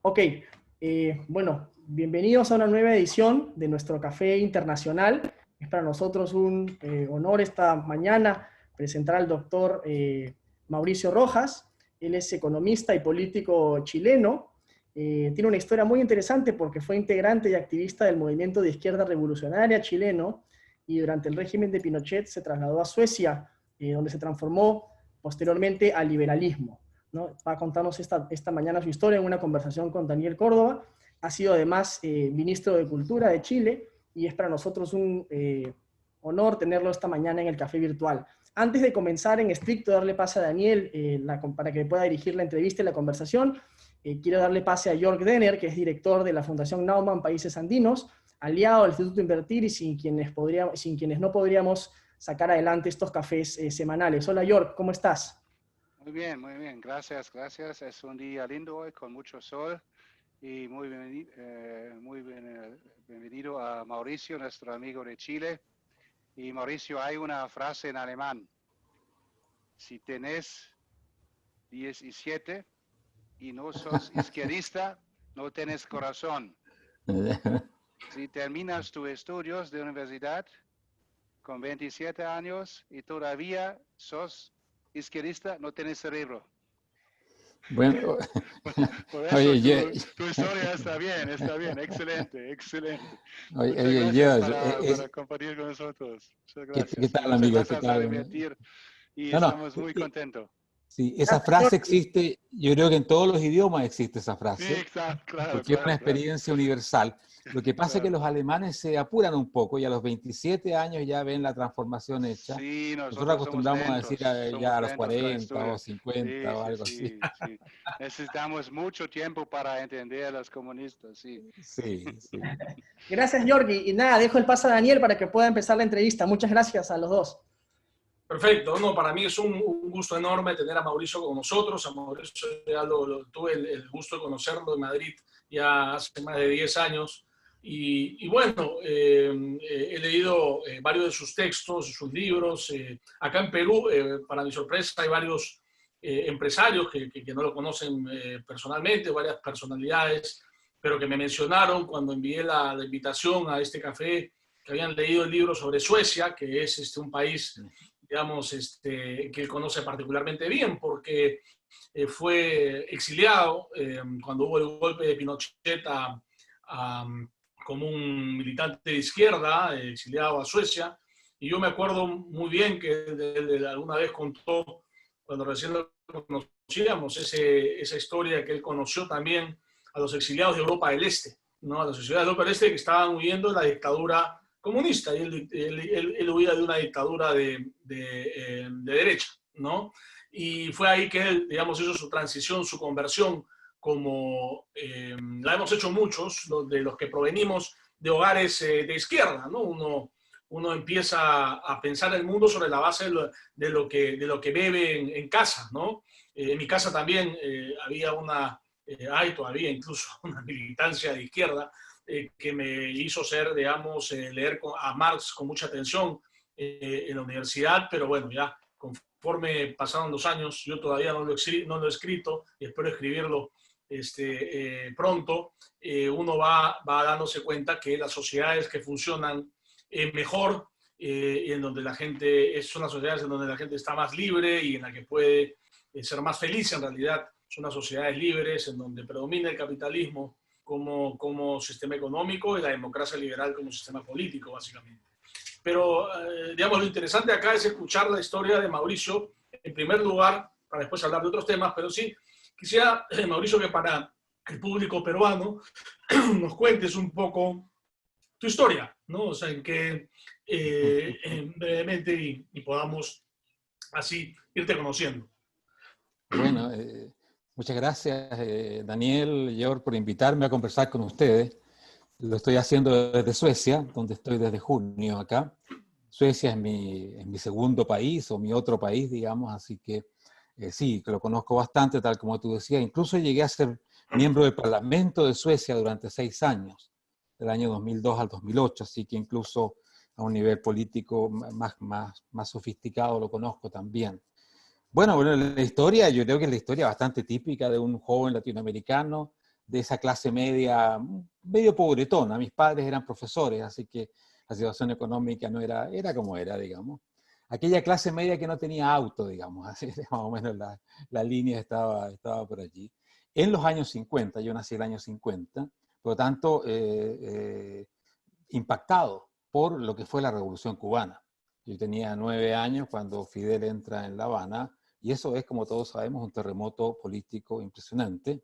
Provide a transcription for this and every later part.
Ok, bueno, bienvenidos a una nueva edición de nuestro Café Internacional. Es para nosotros un honor esta mañana presentar al doctor Mauricio Rojas. Él es economista y político chileno. Tiene una historia muy interesante porque fue integrante y activista del movimiento de izquierda revolucionaria chileno y durante el régimen de Pinochet se trasladó a Suecia, donde se transformó posteriormente al liberalismo, ¿no? Va a contarnos esta mañana su historia en una conversación con Daniel Córdoba. Ha sido además ministro de Cultura de Chile y es para nosotros un honor tenerlo esta mañana en el Café Virtual. Antes de comenzar en estricto darle pase a Daniel para que pueda dirigir la entrevista y la conversación, quiero darle pase a Jörg Denner, que es director de la Fundación Naumann Países Andinos, aliado al Instituto Invertir y sin quienes no podríamos sacar adelante estos cafés semanales. Hola Jörg, ¿cómo estás? Muy bien, gracias, gracias. Es un día lindo hoy con mucho sol y bienvenido a Mauricio, nuestro amigo de Chile. Y Mauricio, hay una frase en alemán: si tenés 17 y no sos izquierdista, no tenés corazón. Si terminas tus estudios de universidad con 27 años y todavía sos izquierdista, no tenés cerebro. Bueno, por eso oye, tu historia está bien, excelente, excelente. oye, Muchas gracias para compartir con nosotros. Muchas gracias. ¿qué tal, Muchas amigo? ¿Qué gracias a tal? Invertir y No, estamos muy contentos. sí, esa Gracias, Jörg. frase existe, yo creo que en todos los idiomas existe esa Sí, frase, exacto, claro, porque es una claro, claro. experiencia universal. Lo que pasa es que Claro. los alemanes se apuran un poco y a los 27 años ya ven la transformación hecha. Sí, Nosotros nosotros acostumbramos a decir ya somos a los lentos con el 40 estudio. o 50 Sí, o sí, algo así. sí, sí. Necesitamos mucho tiempo para entender a los comunistas, sí. Sí, sí. Gracias, Jordi. Y nada, dejo el paso a Daniel para que pueda empezar la entrevista. Muchas gracias a los dos. Perfecto, no, para mí es un gusto enorme tener a Mauricio con nosotros. A Mauricio ya tuve el gusto de conocerlo en Madrid ya hace más de 10 años. Y bueno, he leído varios de sus textos, sus libros. Acá en Perú, para mi sorpresa, hay varios empresarios que no lo conocen personalmente, varias personalidades, pero que me mencionaron cuando envié la invitación a este café, que habían leído el libro sobre Suecia, que es un país, digamos, que él conoce particularmente bien, porque fue exiliado cuando hubo el golpe de Pinochet como un militante de izquierda, exiliado a Suecia. Y yo me acuerdo muy bien que él alguna vez contó, cuando recién lo conocíamos, esa historia que él conoció también a los exiliados de Europa del Este, ¿no? A los exiliados de Europa del Este que estaban huyendo de la dictadura comunista, y él huía de una dictadura de derecha, ¿no? Y fue ahí que él, digamos, hizo su transición, su conversión, como la hemos hecho muchos, de los que provenimos de hogares de izquierda, ¿no? Uno empieza a pensar el mundo sobre la base de lo que bebe en casa, ¿no? En mi casa también había hay todavía incluso una militancia de izquierda, que me hizo digamos, leer a Marx con mucha atención en la universidad, pero bueno, ya conforme pasaron los años, yo todavía no lo he escrito y espero escribirlo pronto. Uno va dándose cuenta que las sociedades que funcionan mejor, en donde la gente, son las sociedades en donde la gente está más libre y en la que puede ser más feliz en realidad, son las sociedades libres en donde predomina el capitalismo como sistema económico y la democracia liberal como sistema político, básicamente. Pero, digamos, lo interesante acá es escuchar la historia de Mauricio, en primer lugar, para después hablar de otros temas, pero sí, quisiera, Mauricio, que para el público peruano nos cuentes un poco tu historia, ¿no? O sea, en que brevemente y podamos así irte conociendo. Bueno, muchas gracias, Daniel, Georg, por invitarme a conversar con ustedes. Lo estoy haciendo desde Suecia, donde estoy desde junio acá. Suecia es mi segundo país, o mi otro país, digamos, así que sí, que lo conozco bastante, tal como tú decías. Incluso llegué a ser miembro del Parlamento de Suecia durante 6 años, del año 2002 al 2008, así que incluso a un nivel político más sofisticado lo conozco también. Bueno, la historia, yo creo que es la historia bastante típica de un joven latinoamericano de esa clase media, medio pobretona. Mis padres eran profesores, así que la situación económica no era como era, digamos. Aquella clase media que no tenía auto, digamos, así más o menos la línea estaba por allí. En los años 50, yo nací en el año 50, por lo tanto, impactado por lo que fue la Revolución Cubana. Yo tenía 9 años cuando Fidel entra en La Habana, y eso es, como todos sabemos, un terremoto político impresionante,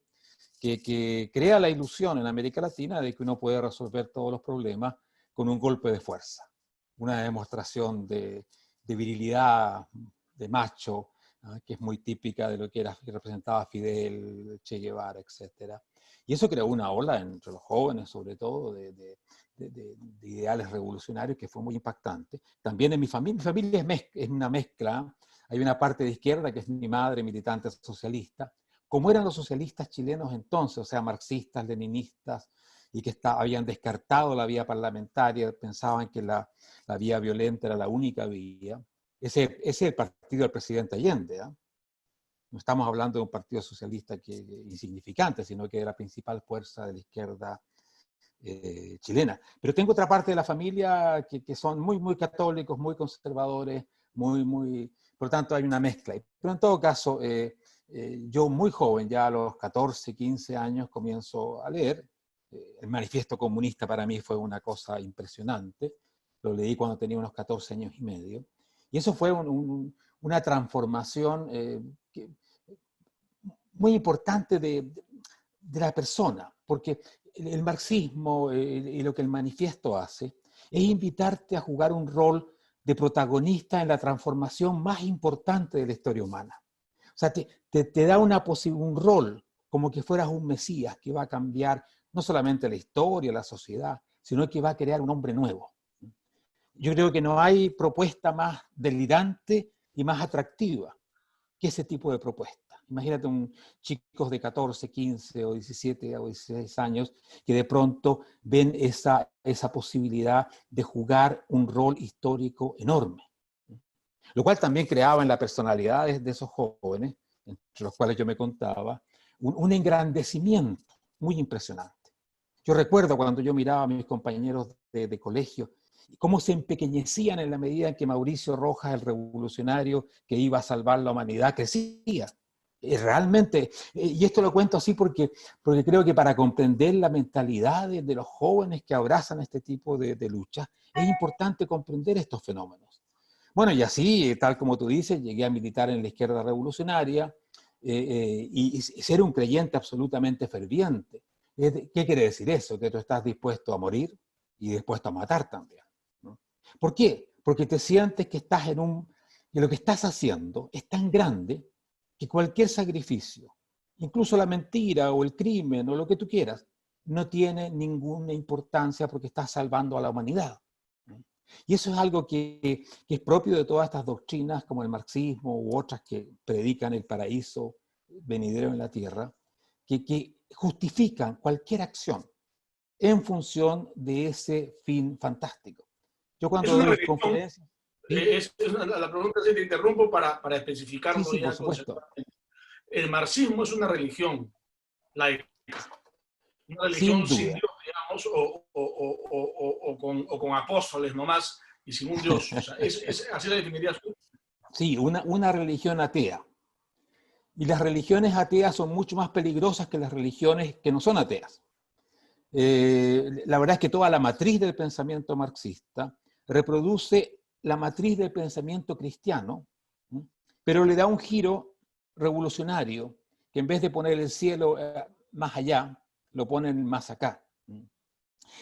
que crea la ilusión en América Latina de que uno puede resolver todos los problemas con un golpe de fuerza, una demostración de virilidad, de macho, ¿no? Que es muy típica de lo que representaba Fidel, Che Guevara, etc. Y eso creó una ola entre los jóvenes, sobre todo, de ideales revolucionarios que fue muy impactante. También en mi familia es una mezcla. Hay una parte de izquierda, que es mi madre, militante socialista, como eran los socialistas chilenos entonces, o sea, marxistas, leninistas, y que habían descartado la vía parlamentaria, pensaban que la vía violenta era la única vía. Ese es el partido del presidente Allende, ¿eh? No estamos hablando de un partido socialista insignificante, sino que es la principal fuerza de la izquierda chilena. Pero tengo otra parte de la familia que son muy, muy católicos, muy conservadores, por lo tanto hay una mezcla. Pero en todo caso, yo muy joven, ya a los 14, 15 años, comienzo a leer. El Manifiesto Comunista para mí fue una cosa impresionante. Lo leí cuando tenía unos 14 años y medio. Y eso fue una transformación muy importante de la persona, porque el marxismo y lo que el manifiesto hace es invitarte a jugar un rol de protagonista en la transformación más importante de la historia humana. O sea, te da un rol como que fueras un mesías que va a cambiar no solamente la historia, la sociedad, sino que va a crear un hombre nuevo. Yo creo que no hay propuesta más delirante y más atractiva que ese tipo de propuesta. Imagínate chicos de 14, 15 o 17 o 16 años que de pronto ven esa posibilidad de jugar un rol histórico enorme. Lo cual también creaba en la personalidad de esos jóvenes, entre los cuales yo me contaba, un engrandecimiento muy impresionante. Yo recuerdo cuando yo miraba a mis compañeros de colegio, cómo se empequeñecían en la medida en que Mauricio Rojas, el revolucionario que iba a salvar la humanidad, crecía. Realmente, y esto lo cuento así porque creo que para comprender la mentalidad de los jóvenes que abrazan este tipo de luchas, es importante comprender estos fenómenos. Bueno, y así, tal como tú dices, llegué a militar en la izquierda revolucionaria y ser un creyente absolutamente ferviente. ¿Qué quiere decir eso? Que tú estás dispuesto a morir y dispuesto a matar también, ¿no? ¿Por qué? Porque te sientes que estás que lo que estás haciendo es tan grande que cualquier sacrificio, incluso la mentira o el crimen o lo que tú quieras, no tiene ninguna importancia porque estás salvando a la humanidad. Y eso es algo que es propio de todas estas doctrinas como el marxismo u otras que predican el paraíso venidero en la tierra, que justifican cualquier acción en función de ese fin fantástico. Yo cuando doy conferencias... ¿Sí? La pregunta, si te interrumpo para especificarlo sí, ya por supuesto. El marxismo es una religión laica, una religión sin Dios, digamos, o con apóstoles nomás y sin un Dios. O sea, ¿así la definirías tú? Sí, una religión atea. Y las religiones ateas son mucho más peligrosas que las religiones que no son ateas. La verdad es que toda la matriz del pensamiento marxista reproduce la matriz del pensamiento cristiano, ¿no? Pero le da un giro revolucionario, que en vez de poner el cielo más allá, lo ponen más acá.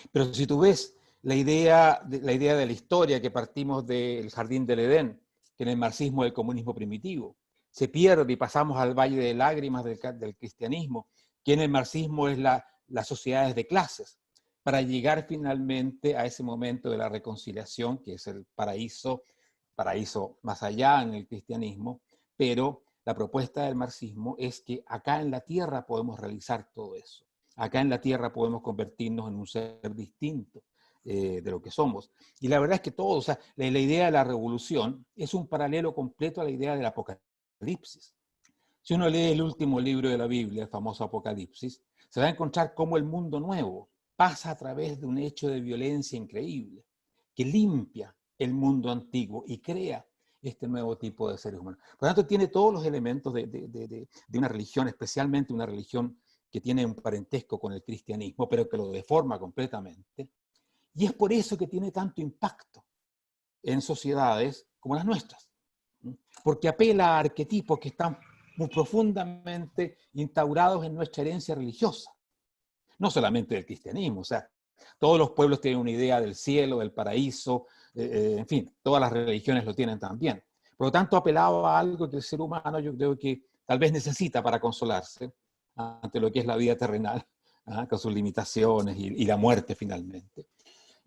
Pero si tú ves la idea de la historia que partimos del jardín del Edén, que en el marxismo es el comunismo primitivo, se pierde y pasamos al valle de lágrimas del cristianismo, que en el marxismo es las sociedades de clases, para llegar finalmente a ese momento de la reconciliación, que es el paraíso más allá en el cristianismo, pero la propuesta del marxismo es que acá en la tierra podemos realizar todo eso. Acá en la tierra podemos convertirnos en un ser distinto de lo que somos. Y la verdad es que todo, o sea, la idea de la revolución es un paralelo completo a la idea del apocalipsis. Si uno lee el último libro de la Biblia, el famoso Apocalipsis, se va a encontrar cómo el mundo nuevo pasa a través de un hecho de violencia increíble, que limpia el mundo antiguo y crea este nuevo tipo de seres humanos. Por lo tanto, tiene todos los elementos de una religión, especialmente una religión que tiene un parentesco con el cristianismo, pero que lo deforma completamente. Y es por eso que tiene tanto impacto en sociedades como las nuestras, porque apela a arquetipos que están muy profundamente instaurados en nuestra herencia religiosa, no solamente del cristianismo. O sea, todos los pueblos tienen una idea del cielo, del paraíso, en fin, todas las religiones lo tienen también. Por lo tanto, apelaba a algo que el ser humano, yo creo que tal vez necesita para consolarse ante lo que es la vida terrenal, con sus limitaciones y la muerte finalmente.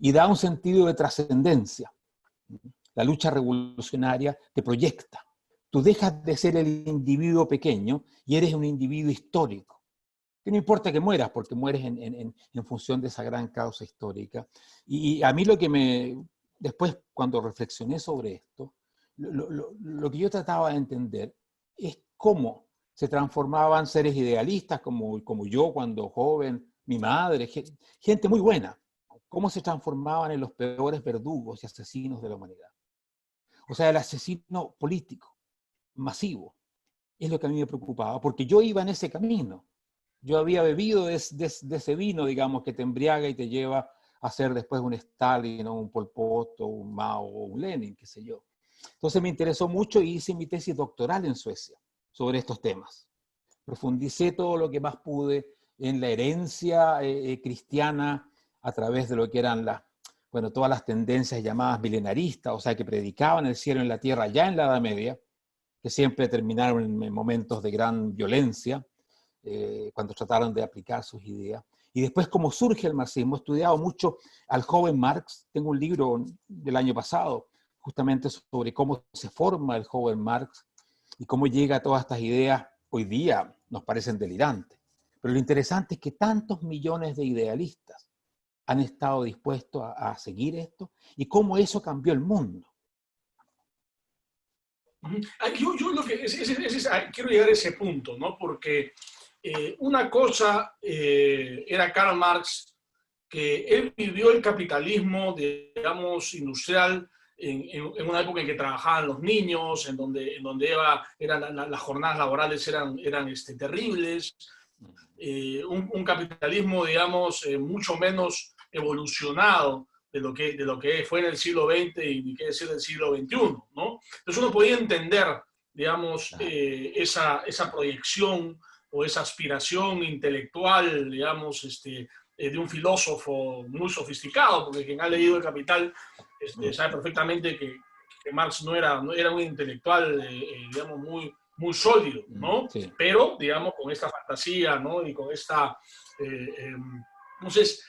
Y da un sentido de trascendencia. La lucha revolucionaria te proyecta. Tú dejas de ser el individuo pequeño y eres un individuo histórico. Que no importa que mueras, porque mueres en función de esa gran causa histórica. Y a mí lo que después cuando reflexioné sobre esto, lo que yo trataba de entender es cómo se transformaban seres idealistas como yo cuando joven, mi madre, gente muy buena, cómo se transformaban en los peores verdugos y asesinos de la humanidad. O sea, el asesino político, masivo, es lo que a mí me preocupaba, porque yo iba en ese camino. Yo había bebido de ese vino, digamos, que te embriaga y te lleva a ser después un Stalin, o un Pol Pot, o un Mao, o un Lenin, qué sé yo. Entonces me interesó mucho y hice mi tesis doctoral en Suecia sobre estos temas. Profundicé todo lo que más pude en la herencia cristiana a través de lo que eran todas las tendencias llamadas milenaristas, o sea, que predicaban el cielo en la tierra ya en la Edad Media, que siempre terminaron en momentos de gran violencia, cuando trataron de aplicar sus ideas. Y después, cómo surge el marxismo. He estudiado mucho al joven Marx. Tengo un libro del año pasado, justamente sobre cómo se forma el joven Marx y cómo llega a todas estas ideas. Hoy día nos parecen delirantes. Pero lo interesante es que tantos millones de idealistas han estado dispuestos a seguir esto y cómo eso cambió el mundo. Yo lo que quiero llegar a ese punto, ¿no? Porque una cosa era Karl Marx, que él vivió el capitalismo, digamos, industrial en una época en que trabajaban los niños, en donde las jornadas laborales eran terribles, un capitalismo, digamos, mucho menos evolucionado de lo que fue en el siglo XX y ni qué decir del siglo XXI, ¿no? Entonces uno podía entender, digamos, esa proyección o esa aspiración intelectual, digamos, de un filósofo muy sofisticado, porque quien ha leído El Capital sabe perfectamente que Marx no era un intelectual, digamos, muy sólido, ¿no? Sí. Pero, digamos, con esta fantasía, ¿no? Y con esta... entonces,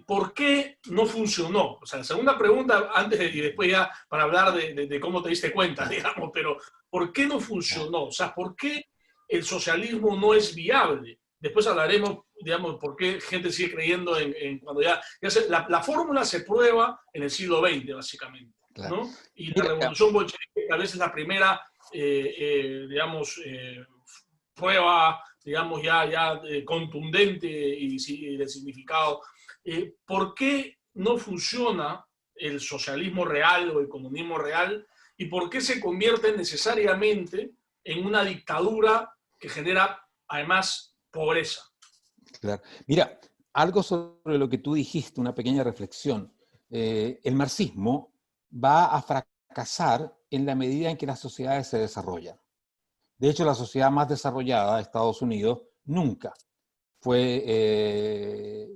¿por qué no funcionó? O sea, la segunda pregunta, y después ya para hablar de cómo te diste cuenta, digamos, pero ¿por qué no funcionó? O sea, ¿por qué el socialismo no es viable? Después hablaremos, digamos, por qué gente sigue creyendo en cuando la fórmula se prueba en el siglo XX, básicamente, Claro. ¿no? Y la revolución bolchevique tal vez es la primera, digamos, prueba, digamos, ya contundente y de significado. ¿Por qué no funciona el socialismo real o el comunismo real? ¿Y por qué se convierte necesariamente en una dictadura que genera, además, pobreza? Claro. Mira, algo sobre lo que tú dijiste, una pequeña reflexión. El marxismo va a fracasar en la medida en que las sociedades se desarrollan. De hecho, la sociedad más desarrollada, Estados Unidos, nunca fue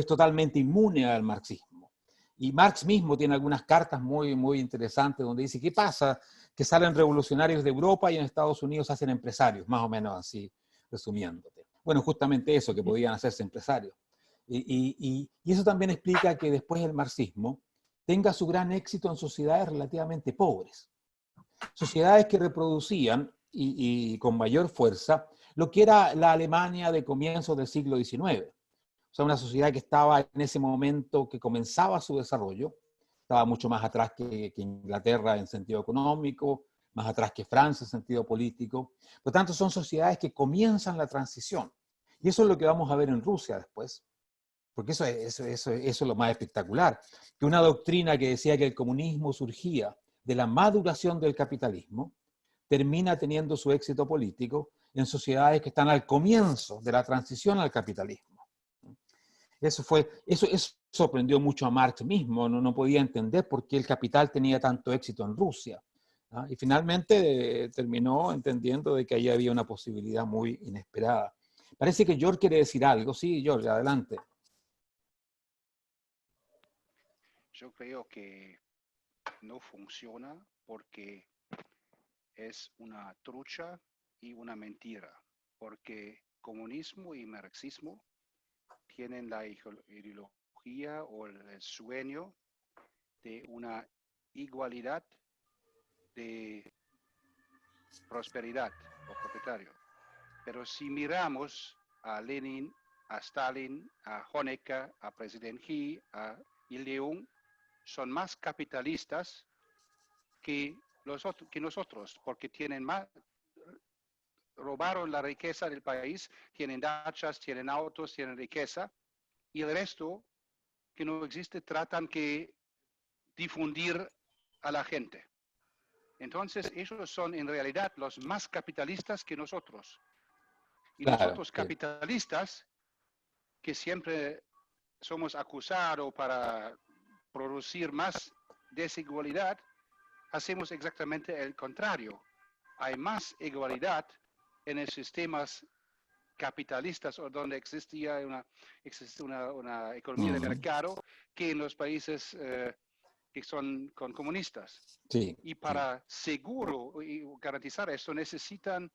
totalmente inmune al marxismo. Y Marx mismo tiene algunas cartas muy, muy interesantes donde dice, ¿qué pasa? Que salen revolucionarios de Europa y en Estados Unidos se hacen empresarios, más o menos así, resumiéndote. Bueno, justamente eso, que podían hacerse empresarios. Y eso también explica que después el marxismo tenga su gran éxito en sociedades relativamente pobres. Sociedades que reproducían, y con mayor fuerza, lo que era la Alemania de comienzos del siglo XIX. O sea, una sociedad que estaba en ese momento que comenzaba su desarrollo, estaba mucho más atrás que Inglaterra en sentido económico, más atrás que Francia en sentido político. Por lo tanto, son sociedades que comienzan la transición. Y eso es lo que vamos a ver en Rusia después. Porque eso es lo más espectacular. Que una doctrina que decía que el comunismo surgía de la maduración del capitalismo, termina teniendo su éxito político en sociedades que están al comienzo de la transición al capitalismo. Eso sorprendió mucho a Marx mismo, no podía entender por qué el capital tenía tanto éxito en Rusia. ¿Ah? Y finalmente terminó entendiendo de que ahí había una posibilidad muy inesperada. Parece que George quiere decir algo. Sí, George, adelante. Yo creo que no funciona porque es una trucha y una mentira, porque comunismo y marxismo tienen la ideología o el sueño de una igualdad de prosperidad o propietario. Pero si miramos a Lenin, a Stalin, a Honecker, a President Xi, a Il Leung, son más capitalistas que nosotros, porque tienen más, robaron la riqueza del país, tienen dachas, tienen autos, tienen riqueza, y el resto que no existe tratan que difundir a la gente. Entonces ellos son en realidad los más capitalistas que nosotros. Y claro, nosotros capitalistas, que siempre somos acusados para producir más desigualdad, hacemos exactamente el contrario. Hay más igualdad en los sistemas capitalistas o donde existe una economía de mercado que en los países que son comunistas. Sí, y para seguro y garantizar esto necesitan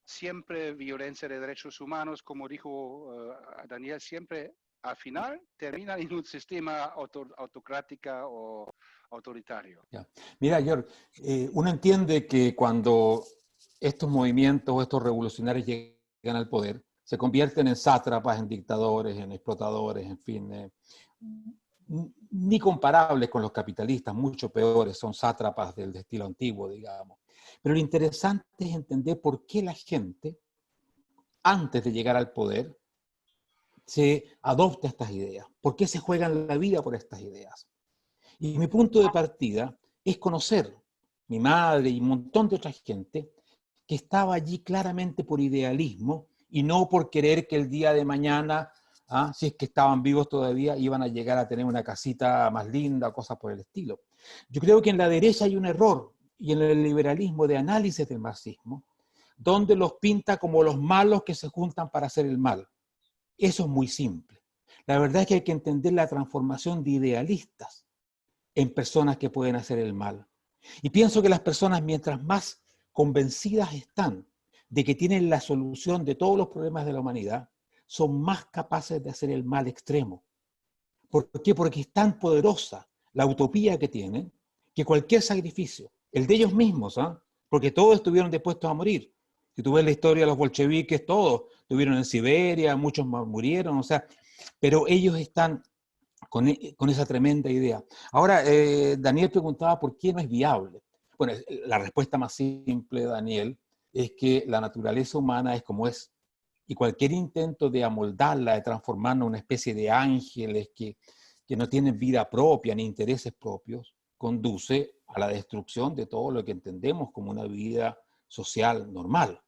siempre violencia de derechos humanos, como dijo Daniel, siempre al final termina en un sistema autocrático o autoritario. Ya. Mira, George, uno entiende que cuando estos movimientos o estos revolucionarios llegan al poder, se convierten en sátrapas, en dictadores, en explotadores, en fin, ni comparables con los capitalistas, mucho peores, son sátrapas del estilo antiguo, digamos. Pero lo interesante es entender por qué la gente, antes de llegar al poder, se adopta estas ideas, por qué se juegan la vida por estas ideas. Y mi punto de partida es conocer mi madre y un montón de otra gente que estaba allí claramente por idealismo y no por querer que el día de mañana, si es que estaban vivos todavía, iban a llegar a tener una casita más linda o cosas por el estilo. Yo creo que en la derecha hay un error, y en el liberalismo de análisis del marxismo, donde los pinta como los malos que se juntan para hacer el mal. Eso es muy simple. La verdad es que hay que entender la transformación de idealistas en personas que pueden hacer el mal. Y pienso que las personas, mientras más convencidas están de que tienen la solución de todos los problemas de la humanidad, son más capaces de hacer el mal extremo. ¿Por qué? Porque es tan poderosa la utopía que tienen que cualquier sacrificio, el de ellos mismos, porque todos estuvieron dispuestos a morir. Si tú ves la historia de los bolcheviques, todos estuvieron en Siberia, muchos murieron, pero ellos están con esa tremenda idea. Ahora, Daniel preguntaba por qué no es viable. Bueno, la respuesta más simple, Daniel, es que la naturaleza humana es como es. Y cualquier intento de amoldarla, de transformarla en una especie de ángeles que no tienen vida propia ni intereses propios, conduce a la destrucción de todo lo que entendemos como una vida social normal.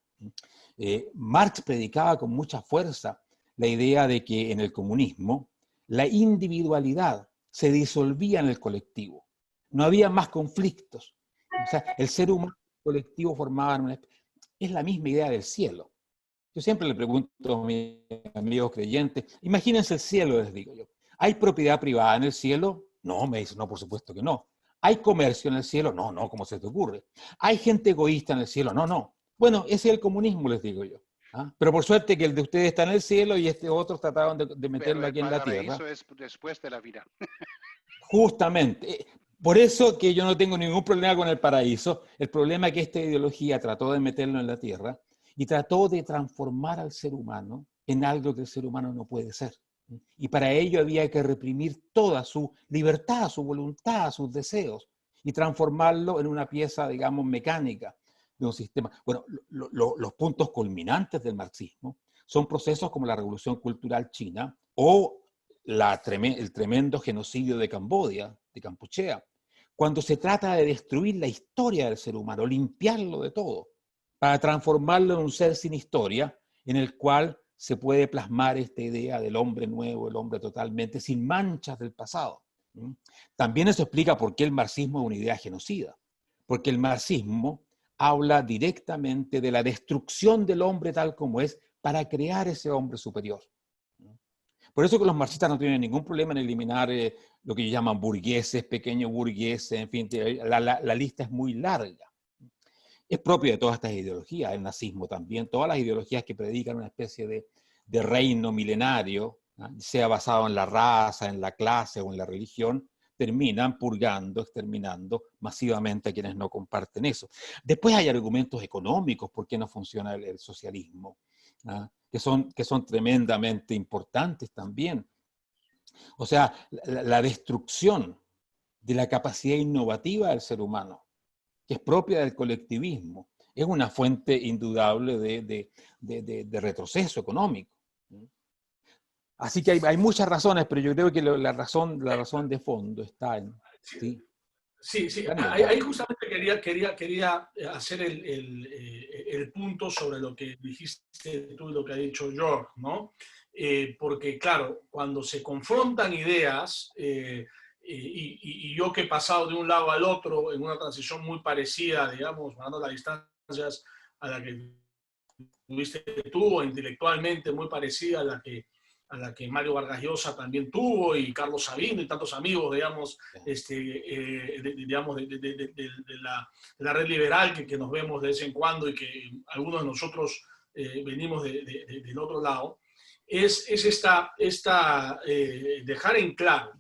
Marx predicaba con mucha fuerza la idea de que en el comunismo la individualidad se disolvía en el colectivo. No había más conflictos. El ser humano y el colectivo formaban una... Es la misma idea del cielo. Yo siempre le pregunto a mis amigos creyentes, imagínense el cielo, les digo yo. ¿Hay propiedad privada en el cielo? No, me dicen, no, por supuesto que no. ¿Hay comercio en el cielo? No, no, ¿cómo se te ocurre? ¿Hay gente egoísta en el cielo? No, no. Bueno, ese es el comunismo, les digo yo. Pero por suerte que el de ustedes está en el cielo y otros trataron de meterlo aquí en la tierra. Eso es después de la vida. Justamente. Por eso que yo no tengo ningún problema con el paraíso. El problema es que esta ideología trató de meterlo en la tierra y trató de transformar al ser humano en algo que el ser humano no puede ser. Y para ello había que reprimir toda su libertad, su voluntad, sus deseos. y transformarlo en una pieza, digamos, mecánica de un sistema. Bueno, los puntos culminantes del marxismo son procesos como la Revolución Cultural China o el tremendo genocidio de Camboya, de Kampuchea, cuando se trata de destruir la historia del ser humano, limpiarlo de todo, para transformarlo en un ser sin historia, en el cual se puede plasmar esta idea del hombre nuevo, el hombre totalmente sin manchas del pasado. También eso explica por qué el marxismo es una idea genocida, porque el marxismo habla directamente de la destrucción del hombre tal como es para crear ese hombre superior. Por eso que los marxistas no tienen ningún problema en eliminar lo que ellos llaman burgueses, pequeños burgueses, en fin, la lista es muy larga. Es propio de todas estas ideologías, el nazismo también, todas las ideologías que predican una especie de reino milenario, ¿no?, sea basado en la raza, en la clase o en la religión, terminan purgando, exterminando masivamente a quienes no comparten eso. Después hay argumentos económicos por qué no funciona el socialismo, ¿no?, que son tremendamente importantes también. O sea, la destrucción de la capacidad innovativa del ser humano, que es propia del colectivismo, es una fuente indudable de retroceso económico. Así que hay muchas razones, pero yo creo que la razón de fondo está en... ¿sí? Sí, Daniel, ahí justamente quería hacer el punto sobre lo que dijiste tú y lo que ha dicho George, ¿no? Porque, claro, cuando se confrontan ideas, y yo que he pasado de un lado al otro en una transición muy parecida, digamos, mandando las distancias a la que tuviste tú, intelectualmente muy parecida a la que Mario Vargas Llosa también tuvo, y Carlos Sabino y tantos amigos, digamos, de la red liberal que nos vemos de vez en cuando y que algunos de nosotros venimos del otro lado, es dejar en claro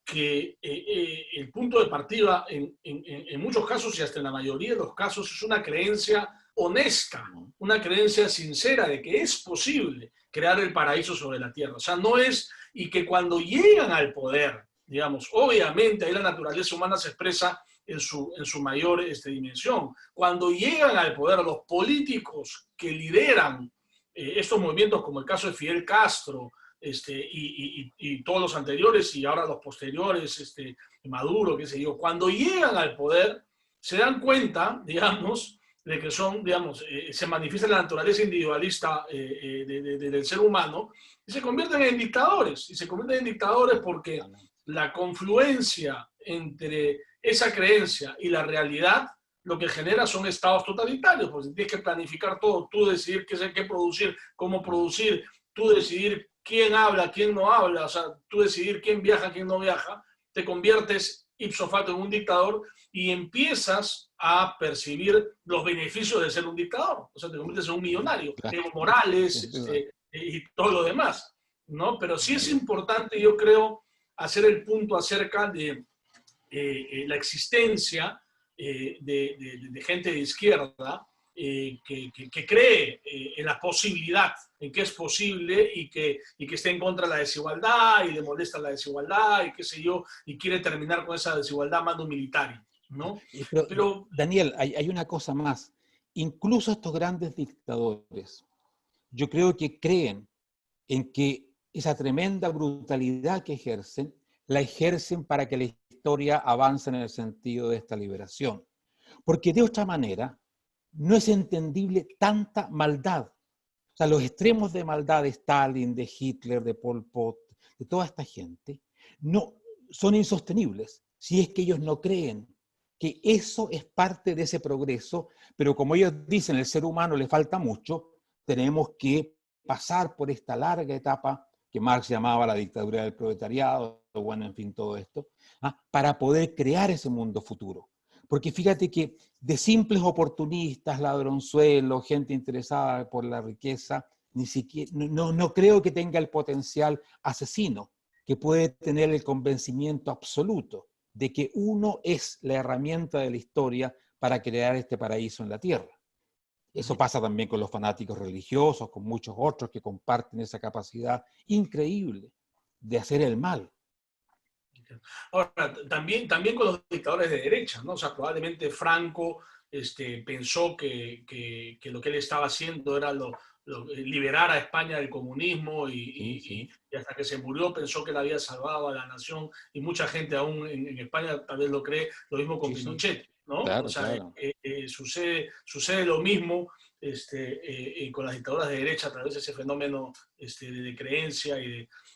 que el punto de partida en muchos casos y hasta en la mayoría de los casos es una creencia honesta, una creencia sincera de que es posible crear el paraíso sobre la tierra. O sea, no es, y que cuando llegan al poder, digamos, obviamente ahí la naturaleza humana se expresa en su mayor dimensión. Cuando llegan al poder los políticos que lideran estos movimientos, como el caso de Fidel Castro, y todos los anteriores y ahora los posteriores, Maduro, qué sé yo, cuando llegan al poder se dan cuenta, digamos, de que son, digamos, se manifiesta la naturaleza individualista del ser humano y se convierten en dictadores. Y se convierten en dictadores porque la confluencia entre esa creencia y la realidad lo que genera son estados totalitarios, porque tienes que planificar todo, tú decidir qué producir, cómo producir, tú decidir quién habla, quién no habla, o sea, tú decidir quién viaja, quién no viaja, te conviertes ipso facto en un dictador y empiezas a percibir los beneficios de ser un dictador. O sea, te conviertes en un millonario, Evo Morales, y todo lo demás, ¿no? Pero sí es importante, yo creo, hacer el punto acerca de la existencia de gente de izquierda que cree en la posibilidad, en que es posible y que esté en contra de la desigualdad y le molesta la desigualdad y qué sé yo, y quiere terminar con esa desigualdad mando militar, ¿no? Pero Daniel, hay una cosa más. Incluso estos grandes dictadores, yo creo que creen en que esa tremenda brutalidad que ejercen, la ejercen para que la historia avance en el sentido de esta liberación. Porque de otra manera, no es entendible tanta maldad. O sea, los extremos de maldad de Stalin, de Hitler, de Pol Pot, de toda esta gente, no, son insostenibles si es que ellos no creen que eso es parte de ese progreso, pero como ellos dicen, el ser humano le falta mucho, tenemos que pasar por esta larga etapa que Marx llamaba la dictadura del proletariado, bueno, en fin, todo esto, para poder crear ese mundo futuro. Porque fíjate que de simples oportunistas, ladronzuelos, gente interesada por la riqueza, ni siquiera, no creo que tenga el potencial asesino, que puede tener el convencimiento absoluto de que uno es la herramienta de la historia para crear este paraíso en la tierra. Eso pasa también con los fanáticos religiosos, con muchos otros que comparten esa capacidad increíble de hacer el mal. Ahora, también con los dictadores de derecha, ¿no? O sea, probablemente Franco pensó que lo que él estaba haciendo era liberar a España del comunismo y hasta que se murió pensó que él había salvado a la nación y mucha gente aún en España tal vez lo cree, lo mismo con Pinochet, ¿no? Claro, O sea, claro. sucede lo mismo con las dictaduras de derecha a través de ese fenómeno de creencia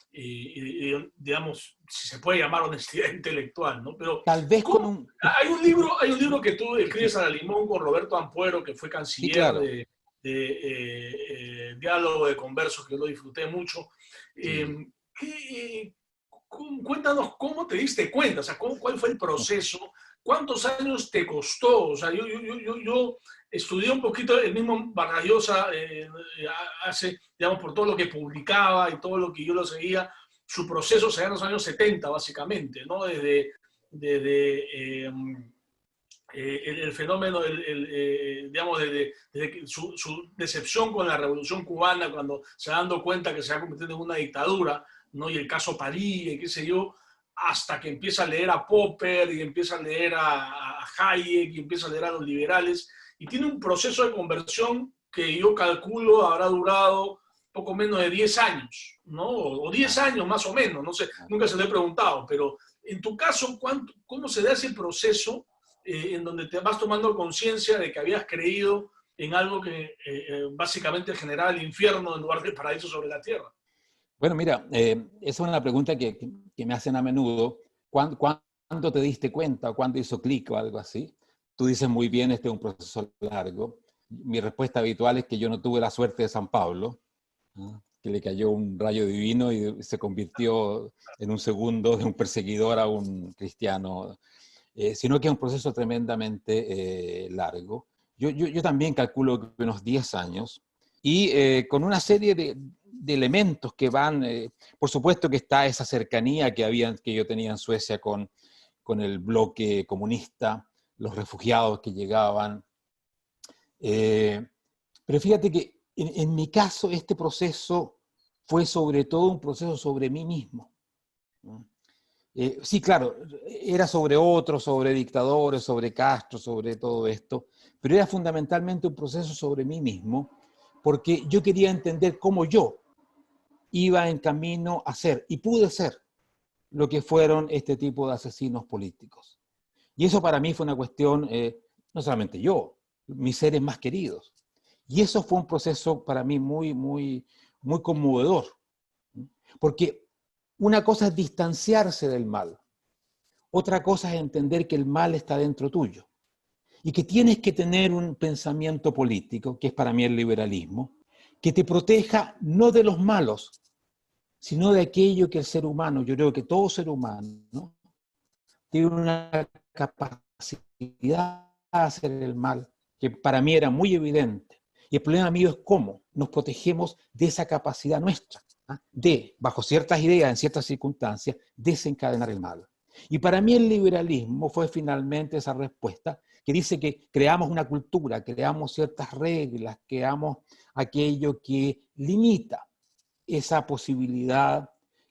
digamos, si se puede llamar honestidad intelectual, ¿no? Pero Tal vez con ¿cómo? un... Hay un libro que tú escribes a la limón con Roberto Ampuero, que fue Sí, canciller claro. Diálogo de Conversos, que yo lo disfruté mucho. Sí. Cuéntanos cómo te diste cuenta, o sea, cuál fue el proceso, cuántos años te costó. O sea, yo estudié un poquito el mismo Vargas Llosa hace, digamos, por todo lo que publicaba y todo lo que yo lo seguía. Su proceso se da en los años 70, básicamente, ¿no? Desde el fenómeno, digamos, desde su decepción con la Revolución Cubana, cuando se va dando cuenta que se va convirtiendo en una dictadura, ¿no? Y el caso París, y qué sé yo, hasta que empieza a leer a Popper y empieza a leer a Hayek y empieza a leer a los liberales, y tiene un proceso de conversión que yo calculo habrá durado poco menos de 10 años, ¿no? O 10 años más o menos, no sé, nunca se lo he preguntado, pero en tu caso, ¿cómo se da ese proceso en donde te vas tomando conciencia de que habías creído en algo que básicamente generaba el infierno en lugar del paraíso sobre la tierra? Bueno, mira, esa es una pregunta que me hacen a menudo. ¿Cuándo te diste cuenta o cuándo hizo clic o algo así? Tú dices muy bien, este es un proceso largo. Mi respuesta habitual es que yo no tuve la suerte de San Pablo, ¿no? Que le cayó un rayo divino y se convirtió en un segundo de un perseguidor a un cristiano, sino que es un proceso tremendamente largo. Yo también calculo que unos 10 años y con una serie de elementos que van, por supuesto que está esa cercanía que yo tenía en Suecia con el bloque comunista, los refugiados que llegaban. Pero fíjate que en mi caso este proceso fue sobre todo un proceso sobre mí mismo, ¿no? Sí, claro, era sobre otros, sobre dictadores, sobre Castro, sobre todo esto, pero era fundamentalmente un proceso sobre mí mismo, porque yo quería entender cómo yo iba en camino a ser, y pude ser, lo que fueron este tipo de asesinos políticos. Y eso para mí fue una cuestión, no solamente yo, mis seres más queridos. Y eso fue un proceso para mí muy conmovedor, porque una cosa es distanciarse del mal, otra cosa es entender que el mal está dentro tuyo y que tienes que tener un pensamiento político, que es para mí el liberalismo, que te proteja no de los malos, sino de aquello que el ser humano, yo creo que todo ser humano, ¿no?, tiene una capacidad de hacer el mal, que para mí era muy evidente. Y el problema mío es cómo nos protegemos de esa capacidad nuestra, ¿ah?, de, bajo ciertas ideas, en ciertas circunstancias, desencadenar el mal. Y para mí el liberalismo fue finalmente esa respuesta que dice que creamos una cultura, creamos ciertas reglas, creamos aquello que limita esa posibilidad,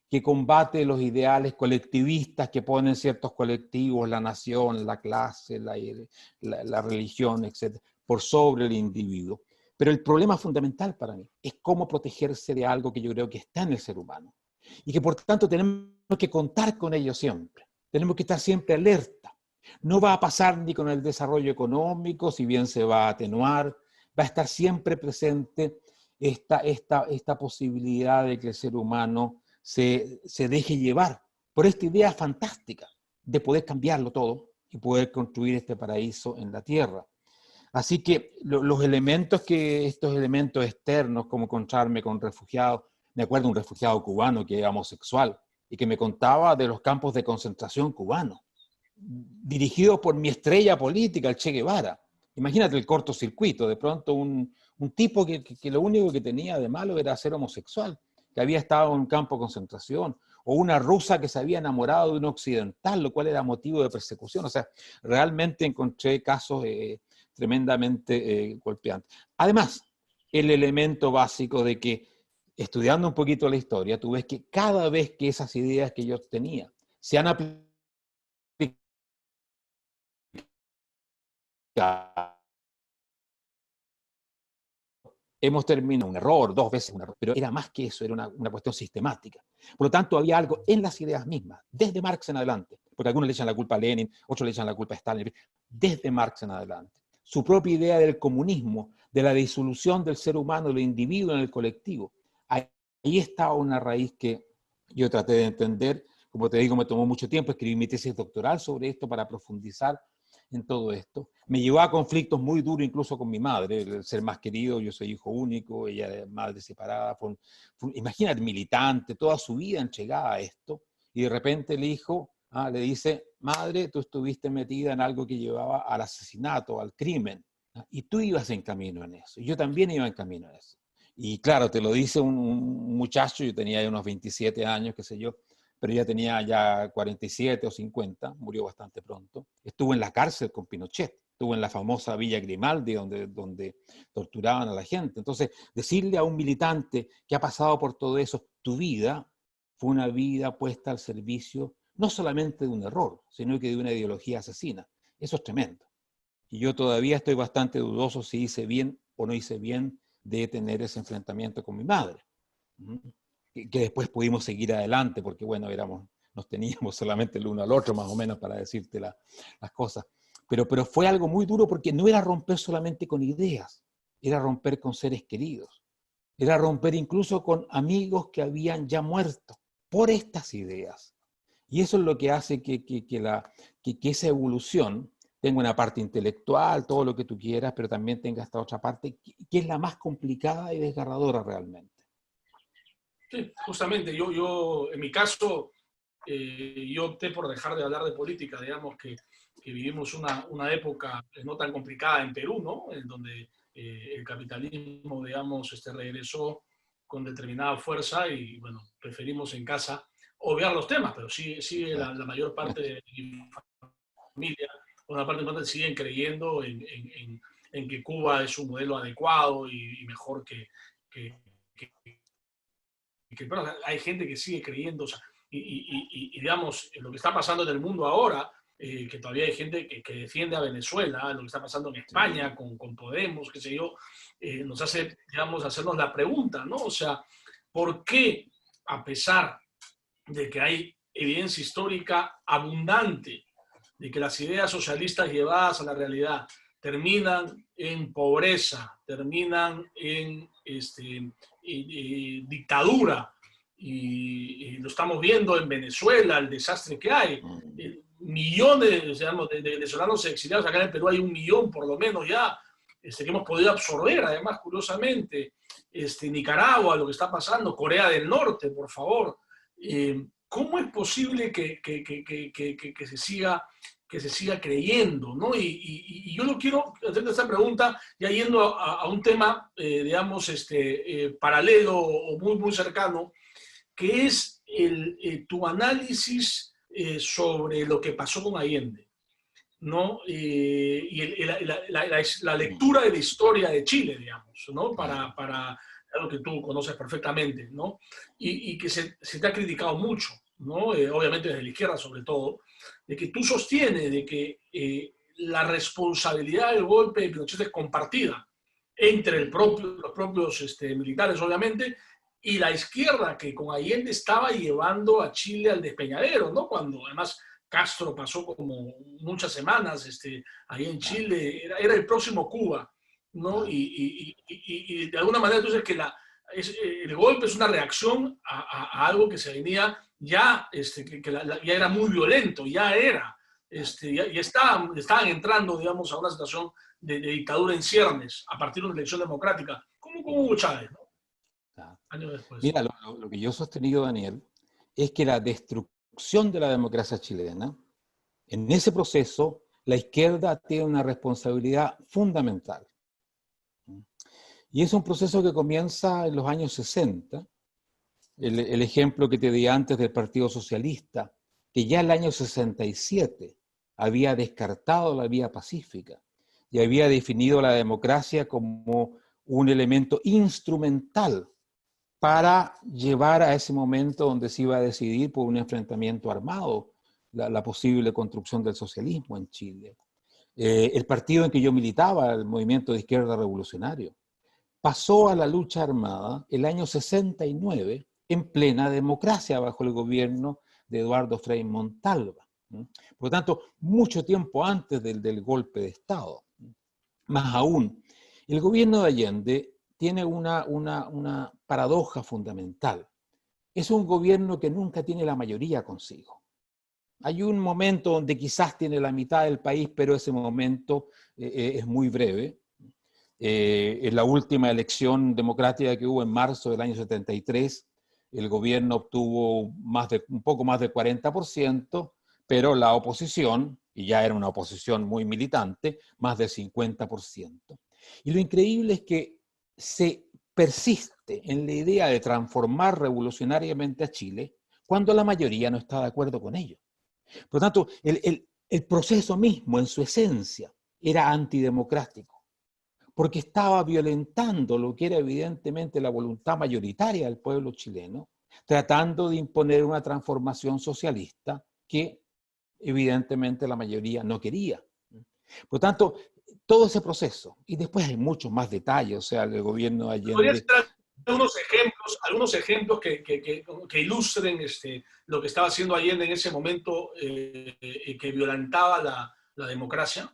que combate los ideales colectivistas que ponen ciertos colectivos, la nación, la clase, la religión, etc., por sobre el individuo. Pero el problema fundamental para mí es cómo protegerse de algo que yo creo que está en el ser humano y que por tanto tenemos que contar con ello siempre. Tenemos que estar siempre alerta. No va a pasar ni con el desarrollo económico, si bien se va a atenuar, va a estar siempre presente esta posibilidad de que el ser humano se deje llevar por esta idea fantástica de poder cambiarlo todo y poder construir este paraíso en la tierra. Así que estos elementos externos, como encontrarme con refugiados, me acuerdo de un refugiado cubano que era homosexual y que me contaba de los campos de concentración cubanos, dirigido por mi estrella política, el Che Guevara. Imagínate el cortocircuito, de pronto un tipo que lo único que tenía de malo era ser homosexual, que había estado en un campo de concentración, o una rusa que se había enamorado de un occidental, lo cual era motivo de persecución. O sea, realmente encontré casos tremendamente golpeantes. Además, el elemento básico de que, estudiando un poquito la historia, tú ves que cada vez que esas ideas que yo tenía se han aplicado hemos terminado un error, 2 veces un error, pero era más que eso, era una cuestión sistemática. Por lo tanto, había algo en las ideas mismas, desde Marx en adelante, porque algunos le echan la culpa a Lenin, otros le echan la culpa a Stalin, desde Marx en adelante. Su propia idea del comunismo, de la disolución del ser humano, del individuo en el colectivo. Ahí está una raíz que yo traté de entender. Como te digo, me tomó mucho tiempo, escribí mi tesis doctoral sobre esto para profundizar en todo esto. Me llevó a conflictos muy duros incluso con mi madre, el ser más querido, yo soy hijo único, ella es madre separada, imagínate, militante, toda su vida entregada a esto, y de repente el hijo le dice, madre, tú estuviste metida en algo que llevaba al asesinato, al crimen, y tú ibas en camino en eso, yo también iba en camino en eso. Y claro, te lo dice un muchacho, yo tenía ya unos 27 años, qué sé yo, pero ya tenía ya 47 o 50, murió bastante pronto. Estuvo en la cárcel con Pinochet, estuvo en la famosa Villa Grimaldi, donde torturaban a la gente. Entonces, decirle a un militante que ha pasado por todo eso, tu vida fue una vida puesta al servicio no solamente de un error, sino que de una ideología asesina. Eso es tremendo. Y yo todavía estoy bastante dudoso si hice bien o no hice bien de tener ese enfrentamiento con mi madre. Que después pudimos seguir adelante, porque bueno, nos teníamos solamente el uno al otro, más o menos, para decirte las cosas. Pero fue algo muy duro porque no era romper solamente con ideas, era romper con seres queridos, era romper incluso con amigos que habían ya muerto por estas ideas. Y eso es lo que hace que esa evolución tenga una parte intelectual, todo lo que tú quieras, pero también tenga esta otra parte que es la más complicada y desgarradora realmente. Sí, justamente, yo en mi caso, yo opté por dejar de hablar de política, digamos que vivimos una época no tan complicada en Perú, ¿no? En donde el capitalismo, digamos, regresó con determinada fuerza y, bueno, preferimos en casa obviar los temas, pero sí la mayor parte de mi familia, una parte importante, siguen creyendo en que Cuba es un modelo adecuado y mejor que pero hay gente que sigue creyendo, o sea, y digamos, lo que está pasando en el mundo ahora, que todavía hay gente que defiende a Venezuela, lo que está pasando en España con Podemos, qué sé yo, nos hace, digamos, hacernos la pregunta, ¿no? O sea, ¿por qué, a pesar de que hay evidencia histórica abundante de que las ideas socialistas llevadas a la realidad terminan en pobreza, terminan en dictadura, y lo estamos viendo en Venezuela, el desastre que hay? Millones, digamos, de venezolanos exiliados, acá en el Perú hay 1 millón por lo menos ya, que hemos podido absorber, además, curiosamente, Nicaragua, lo que está pasando, Corea del Norte, por favor. ¿Cómo es posible que se siga creyendo, ¿no? Y yo no quiero hacerte esta pregunta ya yendo a un tema, digamos, paralelo o muy, muy cercano, que es tu análisis sobre lo que pasó con Allende, ¿no? Y la lectura de la historia de Chile, digamos, ¿no? Para algo que tú conoces perfectamente, ¿no? Y que se te ha criticado mucho, ¿no? Obviamente desde la izquierda sobre todo, de que tú sostienes de que la responsabilidad del golpe de Pinochet es compartida entre los propios militares, obviamente, y la izquierda, que con Allende estaba llevando a Chile al despeñadero, ¿no? Cuando además Castro pasó como muchas semanas ahí en Chile, era el próximo Cuba, ¿no? Y de alguna manera tú dices que el golpe es una reacción a algo que se venía ya, ya era muy violento, ya estaban entrando, digamos, a una situación de dictadura en ciernes a partir de una elección democrática, como Hugo Chávez, ¿no? Años después. Mira, lo que yo he sostenido, Daniel, es que la destrucción de la democracia chilena, en ese proceso, la izquierda tiene una responsabilidad fundamental. Y es un proceso que comienza en los años 60. El ejemplo que te di antes del Partido Socialista, que ya en el año 67 había descartado la vía pacífica y había definido la democracia como un elemento instrumental para llevar a ese momento donde se iba a decidir por un enfrentamiento armado la posible construcción del socialismo en Chile. El partido en que yo militaba, el Movimiento de Izquierda Revolucionario, pasó a la lucha armada el año 69 en plena democracia bajo el gobierno de Eduardo Frei Montalva. Por lo tanto, mucho tiempo antes del golpe de Estado. Más aún, el gobierno de Allende tiene una paradoja fundamental. Es un gobierno que nunca tiene la mayoría consigo. Hay un momento donde quizás tiene la mitad del país, pero ese momento es muy breve. En la última elección democrática que hubo en marzo del año 73, el gobierno obtuvo un poco más del 40%, pero la oposición, y ya era una oposición muy militante, más del 50%. Y lo increíble es que se persiste en la idea de transformar revolucionariamente a Chile cuando la mayoría no está de acuerdo con ello. Por lo tanto, el proceso mismo, en su esencia, era antidemocrático, porque estaba violentando lo que era evidentemente la voluntad mayoritaria del pueblo chileno, tratando de imponer una transformación socialista que evidentemente la mayoría no quería. Por lo tanto, todo ese proceso, y después hay muchos más detalles, o sea, el gobierno de Allende... ¿Podrías dar algunos ejemplos que ilustren lo que estaba haciendo Allende en ese momento que violentaba la democracia?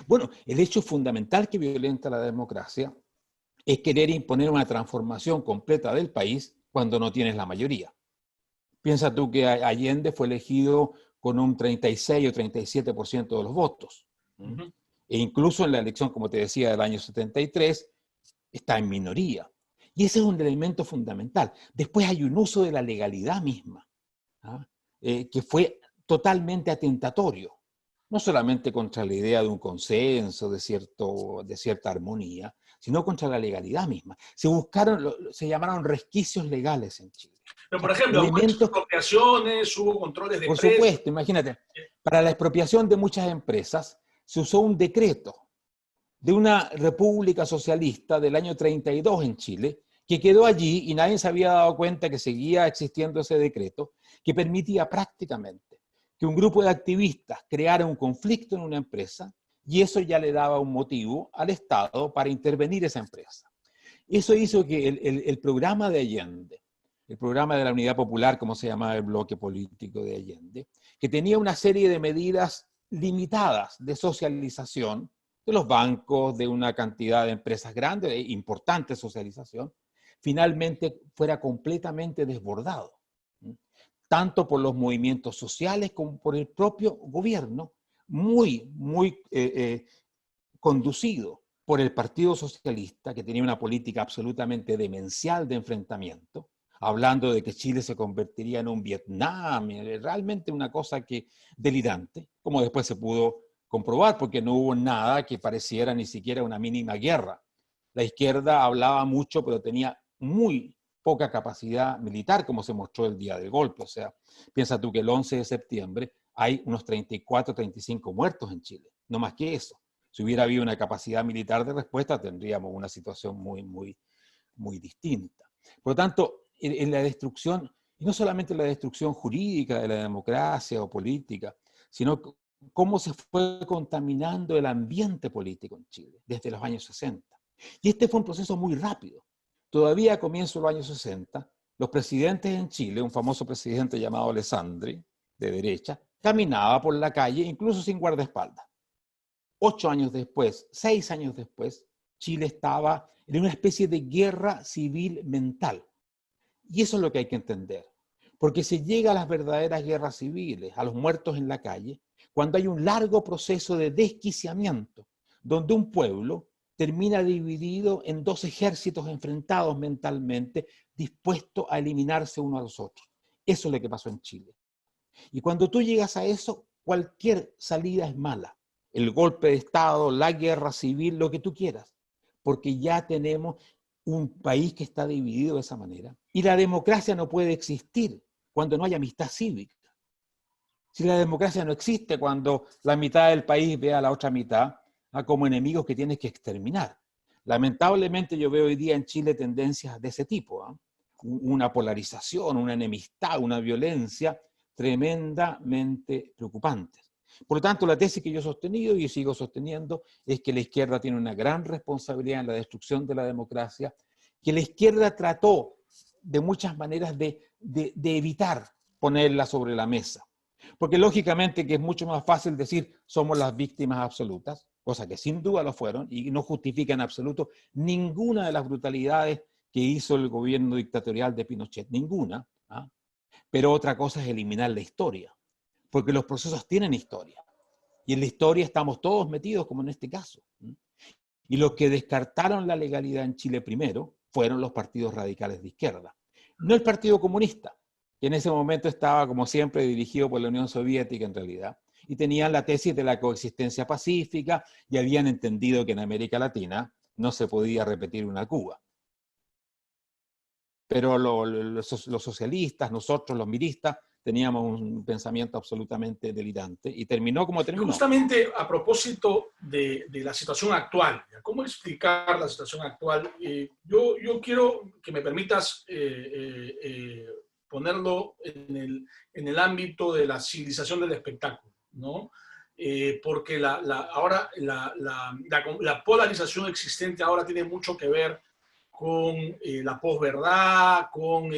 Bueno, el hecho fundamental que violenta la democracia es querer imponer una transformación completa del país cuando no tienes la mayoría. Piensa tú que Allende fue elegido con un 36 o 37% de los votos. Uh-huh. E incluso en la elección, como te decía, del año 73, está en minoría. Y ese es un elemento fundamental. Después hay un uso de la legalidad misma, que fue totalmente atentatorio. No solamente contra la idea de un consenso, de cierta armonía, sino contra la legalidad misma. Se llamaron resquicios legales en Chile. Pero, por ejemplo, hubo expropiaciones, hubo controles de precios. Por supuesto, imagínate, para la expropiación de muchas empresas se usó un decreto de una república socialista del año 32 en Chile, que quedó allí y nadie se había dado cuenta que seguía existiendo ese decreto, que permitía prácticamente que un grupo de activistas creara un conflicto en una empresa y eso ya le daba un motivo al Estado para intervenir esa empresa. Eso hizo que el programa de Allende, el programa de la Unidad Popular, como se llamaba el bloque político de Allende, que tenía una serie de medidas limitadas de socialización de los bancos, de una cantidad de empresas grandes, de importante socialización, finalmente fuera completamente desbordado, tanto por los movimientos sociales como por el propio gobierno, muy conducido por el Partido Socialista, que tenía una política absolutamente demencial de enfrentamiento, hablando de que Chile se convertiría en un Vietnam, realmente una cosa delirante, como después se pudo comprobar, porque no hubo nada que pareciera ni siquiera una mínima guerra. La izquierda hablaba mucho, pero tenía muy poca capacidad militar, como se mostró el día del golpe. O sea, piensa tú que el 11 de septiembre hay unos 34, 35 muertos en Chile, no más que eso. Si hubiera habido una capacidad militar de respuesta, tendríamos una situación muy distinta. Por lo tanto, en la destrucción, y no solamente la destrucción jurídica de la democracia o política, sino cómo se fue contaminando el ambiente político en Chile desde los años 60. Y este fue un proceso muy rápido. Todavía a comienzos de los años 60, los presidentes en Chile, un famoso presidente llamado Alessandri, de derecha, caminaba por la calle incluso sin guardaespaldas. 8 años después, 6 años después, Chile estaba en una especie de guerra civil mental. Y eso es lo que hay que entender. Porque se llega a las verdaderas guerras civiles, a los muertos en la calle, cuando hay un largo proceso de desquiciamiento, donde un pueblo termina dividido en 2 ejércitos enfrentados mentalmente, dispuestos a eliminarse uno a los otros. Eso es lo que pasó en Chile. Y cuando tú llegas a eso, cualquier salida es mala. El golpe de Estado, la guerra civil, lo que tú quieras. Porque ya tenemos un país que está dividido de esa manera. Y la democracia no puede existir cuando no hay amistad cívica. Si la democracia no existe cuando la mitad del país ve a la otra mitad como enemigos que tienes que exterminar. Lamentablemente yo veo hoy día en Chile tendencias de ese tipo. Una polarización, una enemistad, una violencia tremendamente preocupantes. Por lo tanto, la tesis que yo he sostenido y sigo sosteniendo es que la izquierda tiene una gran responsabilidad en la destrucción de la democracia, que la izquierda trató de muchas maneras de evitar ponerla sobre la mesa. Porque lógicamente que es mucho más fácil decir somos las víctimas absolutas, cosa que sin duda lo fueron y no justifica en absoluto ninguna de las brutalidades que hizo el gobierno dictatorial de Pinochet, ninguna. ¿Ah? Pero otra cosa es eliminar la historia, porque los procesos tienen historia. Y en la historia estamos todos metidos, como en este caso. Y los que descartaron la legalidad en Chile primero fueron los partidos radicales de izquierda. No el Partido Comunista, que en ese momento estaba, como siempre, dirigido por la Unión Soviética en realidad, y tenían la tesis de la coexistencia pacífica y habían entendido que en América Latina no se podía repetir una Cuba. Pero los socialistas, nosotros los miristas, teníamos un pensamiento absolutamente delirante y terminó como terminó. Justamente a propósito de la situación actual, ¿cómo explicar la situación actual? Yo quiero que me permitas ponerlo en el ámbito de la civilización del espectáculo, ¿no? Porque ahora la polarización existente ahora tiene mucho que ver con la posverdad, con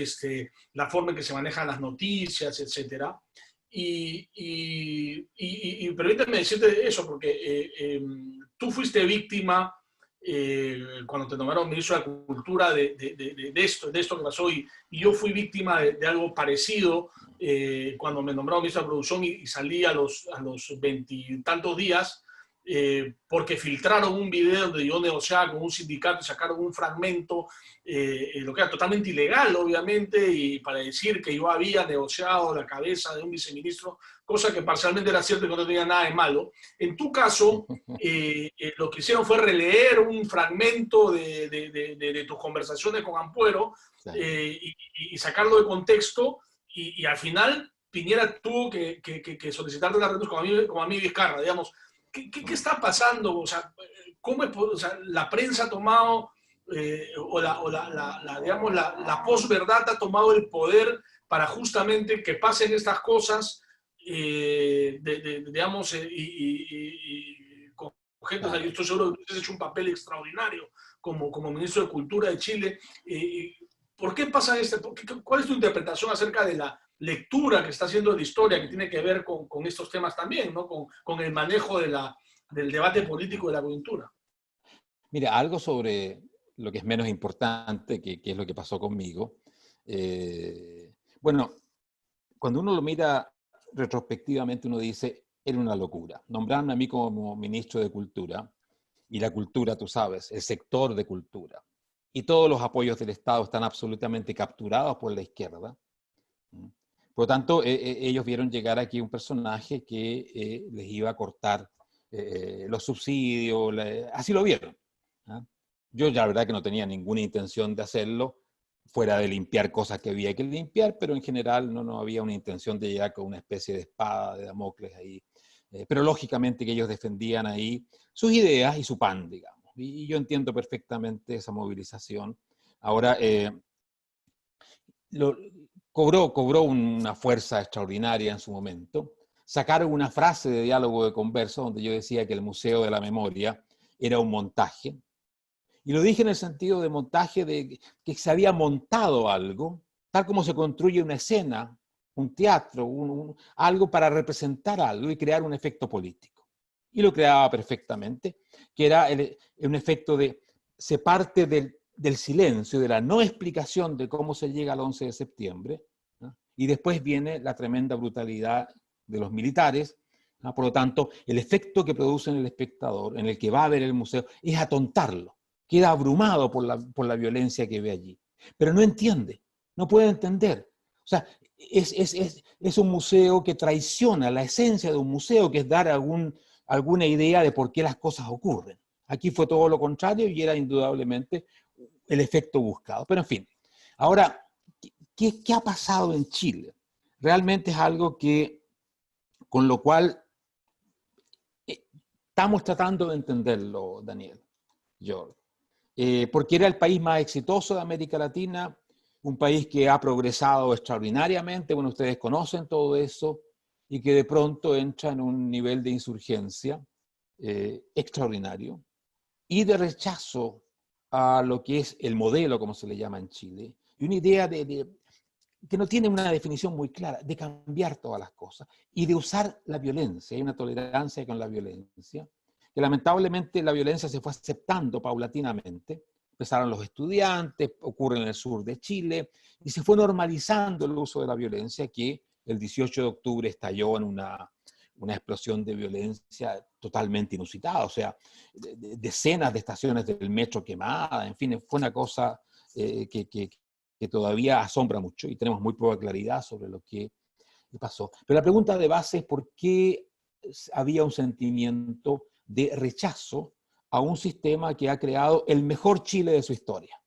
la forma en que se manejan las noticias, etcétera. Y permítame decirte eso, porque tú fuiste víctima cuando te nombraron ministro de la Cultura de esto que pasó, y yo fui víctima de algo parecido cuando me nombraron ministro de la Producción y salí a los 20 y tantos días, porque filtraron un video donde yo negociaba con un sindicato y sacaron un fragmento, lo que era totalmente ilegal, obviamente, y para decir que yo había negociado la cabeza de un viceministro, cosa que parcialmente era cierto y que no tenía nada de malo. En tu caso, lo que hicieron fue releer un fragmento de tus conversaciones con Ampuero y sacarlo de contexto, y al final Piñera tuvo que solicitarte la renuncia como a mí Vizcarra, digamos. ¿Qué está pasando? O sea, ¿cómo es, o sea, la prensa ha tomado, digamos, la posverdad ha tomado el poder para justamente que pasen estas cosas, digamos, con gente, o sea, yo estoy seguro que usted ha hecho un papel extraordinario como ministro de Cultura de Chile. ¿Por qué pasa ¿Cuál es tu interpretación acerca de la lectura que está haciendo de la historia, que tiene que ver con estos temas también, ¿no? Con el manejo del debate político de la coyuntura? Mira, algo sobre lo que es menos importante, que es lo que pasó conmigo. Bueno, cuando uno lo mira retrospectivamente, uno dice, era una locura. Nombrarme a mí como ministro de Cultura, y la cultura, tú sabes, el sector de cultura, y todos los apoyos del Estado están absolutamente capturados por la izquierda. Por lo tanto, ellos vieron llegar aquí un personaje que les iba a cortar los subsidios, así lo vieron. ¿Ah? Yo ya la verdad que no tenía ninguna intención de hacerlo, fuera de limpiar cosas que había que limpiar, pero en general no había una intención de llegar con una especie de espada de Damocles ahí. Pero lógicamente que ellos defendían ahí sus ideas y su pan, digamos. Y yo entiendo perfectamente esa movilización. Ahora, cobró una fuerza extraordinaria en su momento. Sacaron una frase de Diálogo de Converso donde yo decía que el Museo de la Memoria era un montaje. Y lo dije en el sentido de montaje de que se había montado algo, tal como se construye una escena, un teatro, algo para representar algo y crear un efecto político. Y lo creaba perfectamente, que era un efecto de, se parte del silencio, de la no explicación de cómo se llega al 11 de septiembre, ¿no? Y después viene la tremenda brutalidad de los militares, ¿no? Por lo tanto, el efecto que produce en el espectador, en el que va a ver el museo, es atontarlo, queda abrumado por la violencia que ve allí, pero no entiende, no puede entender. O sea, es un museo que traiciona la esencia de un museo, que es dar alguna idea de por qué las cosas ocurren. Aquí fue todo lo contrario y era indudablemente el efecto buscado. Pero en fin, ahora, ¿qué ha pasado en Chile? Realmente es algo con lo cual estamos tratando de entenderlo, Daniel, George. Porque era el país más exitoso de América Latina, un país que ha progresado extraordinariamente, bueno, ustedes conocen todo eso, y que de pronto entra en un nivel de insurgencia extraordinario y de rechazo a lo que es el modelo, como se le llama en Chile, y una idea que no tiene una definición muy clara, de cambiar todas las cosas y de usar la violencia. Hay una tolerancia con la violencia, que lamentablemente la violencia se fue aceptando paulatinamente. Empezaron los estudiantes, ocurre en el sur de Chile, y se fue normalizando el uso de la violencia, que el 18 de octubre estalló en una explosión de violencia totalmente inusitada. O sea, decenas de estaciones del metro quemadas, en fin, fue una cosa que todavía asombra mucho y tenemos muy poca claridad sobre lo que pasó. Pero la pregunta de base es por qué había un sentimiento de rechazo a un sistema que ha creado el mejor Chile de su historia.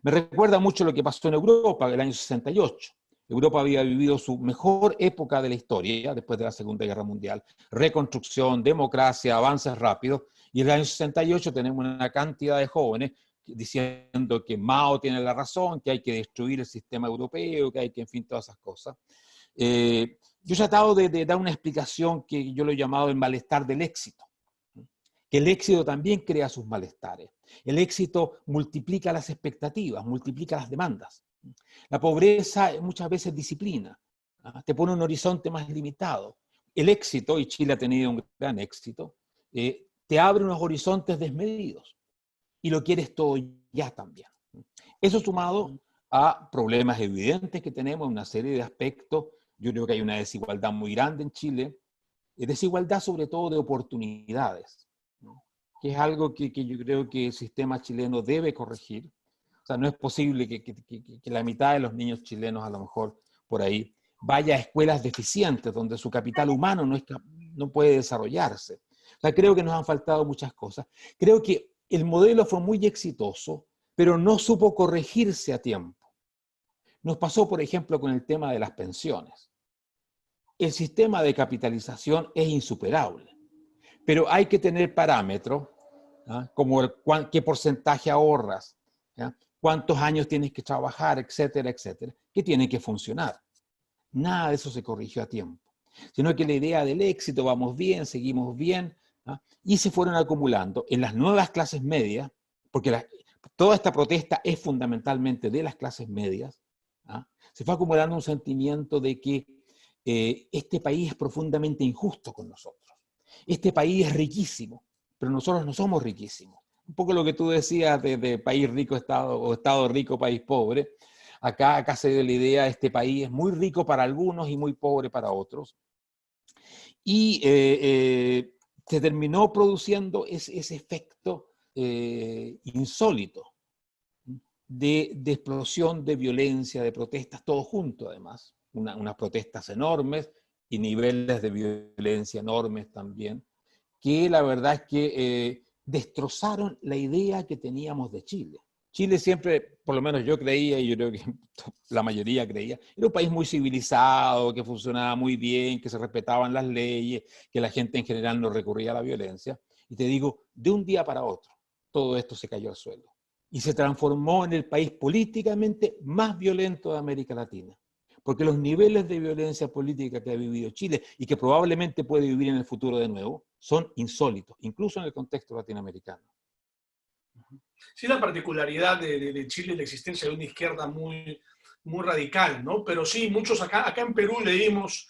Me recuerda mucho lo que pasó en Europa en el año 68. Europa había vivido su mejor época de la historia después de la Segunda Guerra Mundial. Reconstrucción, democracia, avances rápidos. Y en el año 68 tenemos una cantidad de jóvenes diciendo que Mao tiene la razón, que hay que destruir el sistema europeo, que hay que, en fin, todas esas cosas. Yo he tratado de dar una explicación que yo lo he llamado el malestar del éxito. Que el éxito también crea sus malestares. El éxito multiplica las expectativas, multiplica las demandas. La pobreza muchas veces disciplina, te pone un horizonte más limitado. El éxito, y Chile ha tenido un gran éxito, te abre unos horizontes desmedidos y lo quieres todo ya también. Eso sumado a problemas evidentes que tenemos en una serie de aspectos. Yo creo que hay una desigualdad muy grande en Chile, desigualdad sobre todo de oportunidades, ¿no? Que es algo que yo creo que el sistema chileno debe corregir. O sea, no es posible que la mitad de los niños chilenos, a lo mejor por ahí, vaya a escuelas deficientes, donde su capital humano no puede desarrollarse. O sea, creo que nos han faltado muchas cosas. Creo que el modelo fue muy exitoso, pero no supo corregirse a tiempo. Nos pasó, por ejemplo, con el tema de las pensiones. El sistema de capitalización es insuperable, pero hay que tener parámetros, ¿ah? Como qué porcentaje ahorras, ¿ya? Cuántos años tienes que trabajar, etcétera, etcétera, que tienen que funcionar. Nada de eso se corrigió a tiempo, sino que la idea del éxito, vamos bien, seguimos bien, ¿ah? Y se fueron acumulando en las nuevas clases medias, porque toda esta protesta es fundamentalmente de las clases medias, ¿ah? Se fue acumulando un sentimiento de que este país es profundamente injusto con nosotros. Este país es riquísimo, pero nosotros no somos riquísimos. Un poco lo que tú decías de país rico, estado, o estado rico, país pobre. Acá se dio la idea, este país es muy rico para algunos y muy pobre para otros. Y se terminó produciendo ese efecto insólito de explosión, de violencia, de protestas, todo junto además. Unas protestas enormes y niveles de violencia enormes también, que la verdad es que destrozaron la idea que teníamos de Chile. Chile siempre, por lo menos yo creía, y yo creo que la mayoría creía, era un país muy civilizado, que funcionaba muy bien, que se respetaban las leyes, que la gente en general no recurría a la violencia. Y te digo, de un día para otro, todo esto se cayó al suelo. Y se transformó en el país políticamente más violento de América Latina. Porque los niveles de violencia política que ha vivido Chile y que probablemente puede vivir en el futuro de nuevo, son insólitos, incluso en el contexto latinoamericano. Sí, la particularidad de Chile es la existencia de una izquierda muy, muy radical, ¿no? Pero sí, muchos acá en Perú leímos,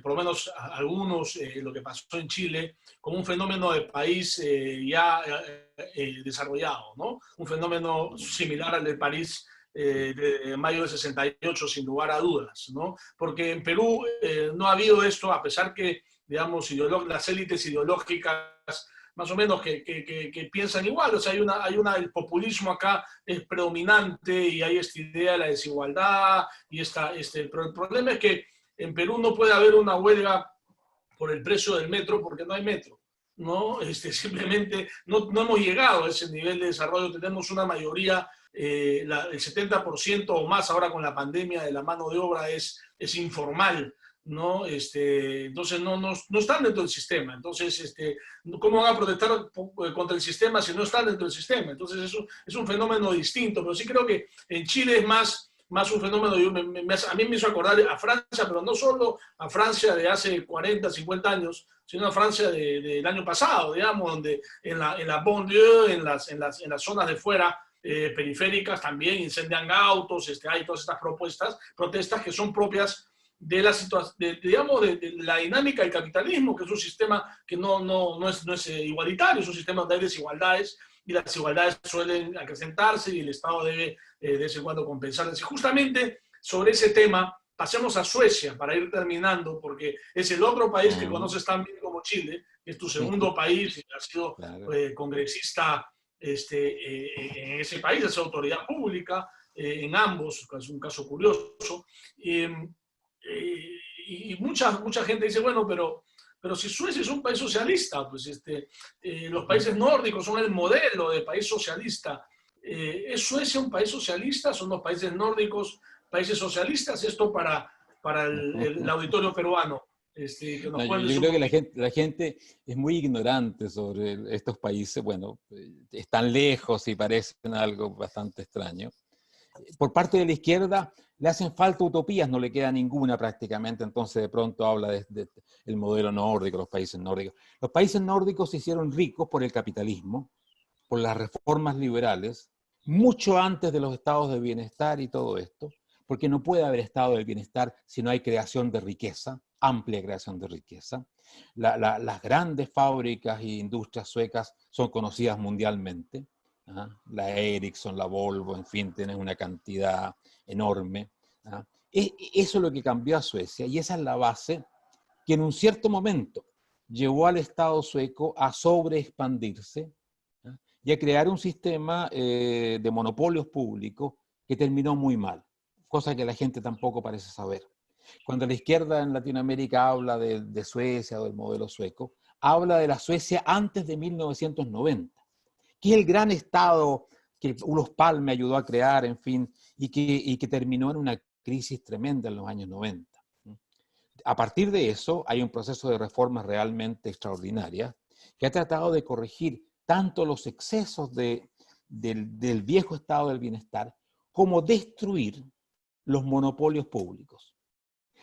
por lo menos algunos, lo que pasó en Chile, como un fenómeno de país ya desarrollado, ¿no? Un fenómeno similar al de París de mayo del 68, sin lugar a dudas, ¿no? Porque en Perú no ha habido esto, a pesar que, digamos, las élites ideológicas más o menos que piensan igual. O sea, el populismo acá es predominante y hay esta idea de la desigualdad pero el problema es que en Perú no puede haber una huelga por el precio del metro porque no hay metro, ¿no? Simplemente no hemos llegado a ese nivel de desarrollo. Tenemos una mayoría, el 70% o más ahora con la pandemia de la mano de obra es informal, ¿no? Entonces no están dentro del sistema. Entonces, ¿cómo van a protestar contra el sistema si no están dentro del sistema? Entonces, eso es un fenómeno distinto, pero sí creo que en Chile es más un fenómeno, a mí me hizo acordar a Francia, pero no solo a Francia de hace 40, 50 años, sino a Francia del año pasado, digamos, donde en la banlieue, en las zonas de fuera, periféricas, también incendian autos, hay todas estas protestas que son propias de la situación, digamos, de la dinámica del capitalismo, que es un sistema que no es igualitario, es un sistema donde hay desigualdades, y las desigualdades suelen acrecentarse y el Estado debe de vez en cuando compensarlas. Y justamente sobre ese tema, pasemos a Suecia para ir terminando, porque es el otro país que conoces tan bien como Chile, que es tu segundo país, y has sido congresista en ese país, es autoridad pública en ambos, es un caso curioso. Y mucha gente dice, bueno, pero si Suecia es un país socialista, pues los países nórdicos son el modelo de país socialista. ¿Es Suecia un país socialista? ¿Son los países nórdicos países socialistas? Esto para el auditorio peruano. Que nos Yo creo que la gente es muy ignorante sobre estos países. Bueno, están lejos y parecen algo bastante extraño. Por parte de la izquierda le hacen falta utopías, no le queda ninguna prácticamente, entonces de pronto habla del modelo nórdico, los países nórdicos. Los países nórdicos se hicieron ricos por el capitalismo, por las reformas liberales, mucho antes de los estados de bienestar y todo esto, porque no puede haber estado del bienestar si no hay creación de riqueza, amplia creación de riqueza. Las grandes fábricas e industrias suecas son conocidas mundialmente. La Ericsson, la Volvo, en fin, tienen una cantidad enorme. Eso es lo que cambió a Suecia y esa es la base que en un cierto momento llevó al Estado sueco a sobreexpandirse y a crear un sistema de monopolios públicos que terminó muy mal, cosa que la gente tampoco parece saber. Cuando la izquierda en Latinoamérica habla de Suecia o del modelo sueco, habla de la Suecia antes de 1990. Que es el gran Estado que Olof Palme ayudó a crear, en fin, y que terminó en una crisis tremenda en los años 90. A partir de eso, hay un proceso de reformas realmente extraordinarias que ha tratado de corregir tanto los excesos del viejo estado del bienestar como destruir los monopolios públicos.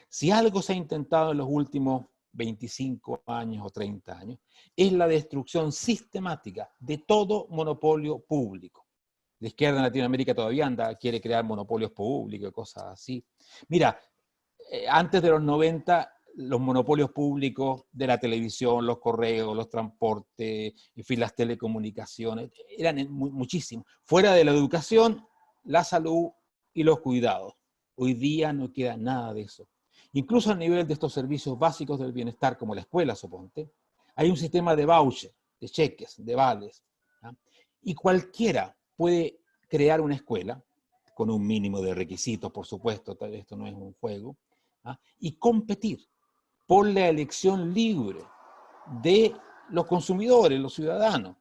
Si algo se ha intentado en los últimos 25 años o 30 años, es la destrucción sistemática de todo monopolio público. La izquierda en Latinoamérica todavía quiere crear monopolios públicos y cosas así. Mira, antes de los 90, los monopolios públicos de la televisión, los correos, los transportes, en fin, las telecomunicaciones, eran muchísimos. Fuera de la educación, la salud y los cuidados. Hoy día no queda nada de eso. Incluso a nivel de estos servicios básicos del bienestar, como la escuela, suponte, hay un sistema de voucher, de cheques, de vales. Y cualquiera puede crear una escuela, con un mínimo de requisitos, por supuesto, esto no es un juego, y competir por la elección libre de los consumidores, los ciudadanos,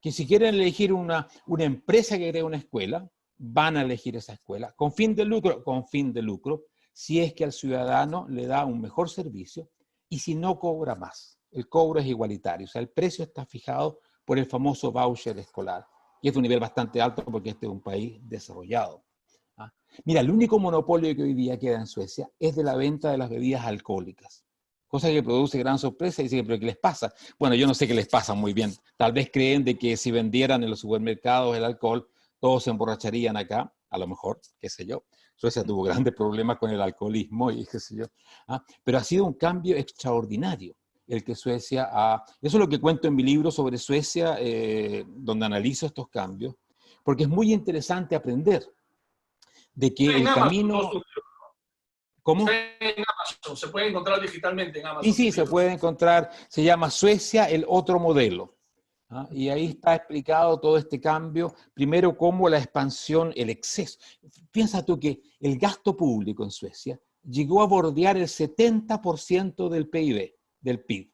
que si quieren elegir una empresa que crea una escuela, van a elegir esa escuela, con fin de lucro, si es que al ciudadano le da un mejor servicio y si no cobra más. El cobro es igualitario, o sea, el precio está fijado por el famoso voucher escolar. Y es de un nivel bastante alto porque este es un país desarrollado. Mira, el único monopolio que hoy día queda en Suecia es de la venta de las bebidas alcohólicas. Cosa que produce gran sorpresa y dicen, ¿pero qué les pasa? Bueno, yo no sé qué les pasa muy bien. Tal vez creen de que si vendieran en los supermercados el alcohol, todos se emborracharían acá, a lo mejor, qué sé yo. Suecia tuvo grandes problemas con el alcoholismo y qué sé yo. Pero ha sido un cambio extraordinario el que Suecia ha... Eso es lo que cuento en mi libro sobre Suecia, donde analizo estos cambios, porque es muy interesante aprender de que el camino... ¿Cómo? En Amazon, se puede encontrar digitalmente en Amazon. Sí, se puede encontrar, se llama Suecia, el otro modelo. Y ahí está explicado todo este cambio, primero cómo la expansión, el exceso. Piensa tú que el gasto público en Suecia llegó a bordear el 70% del PIB, del PIB.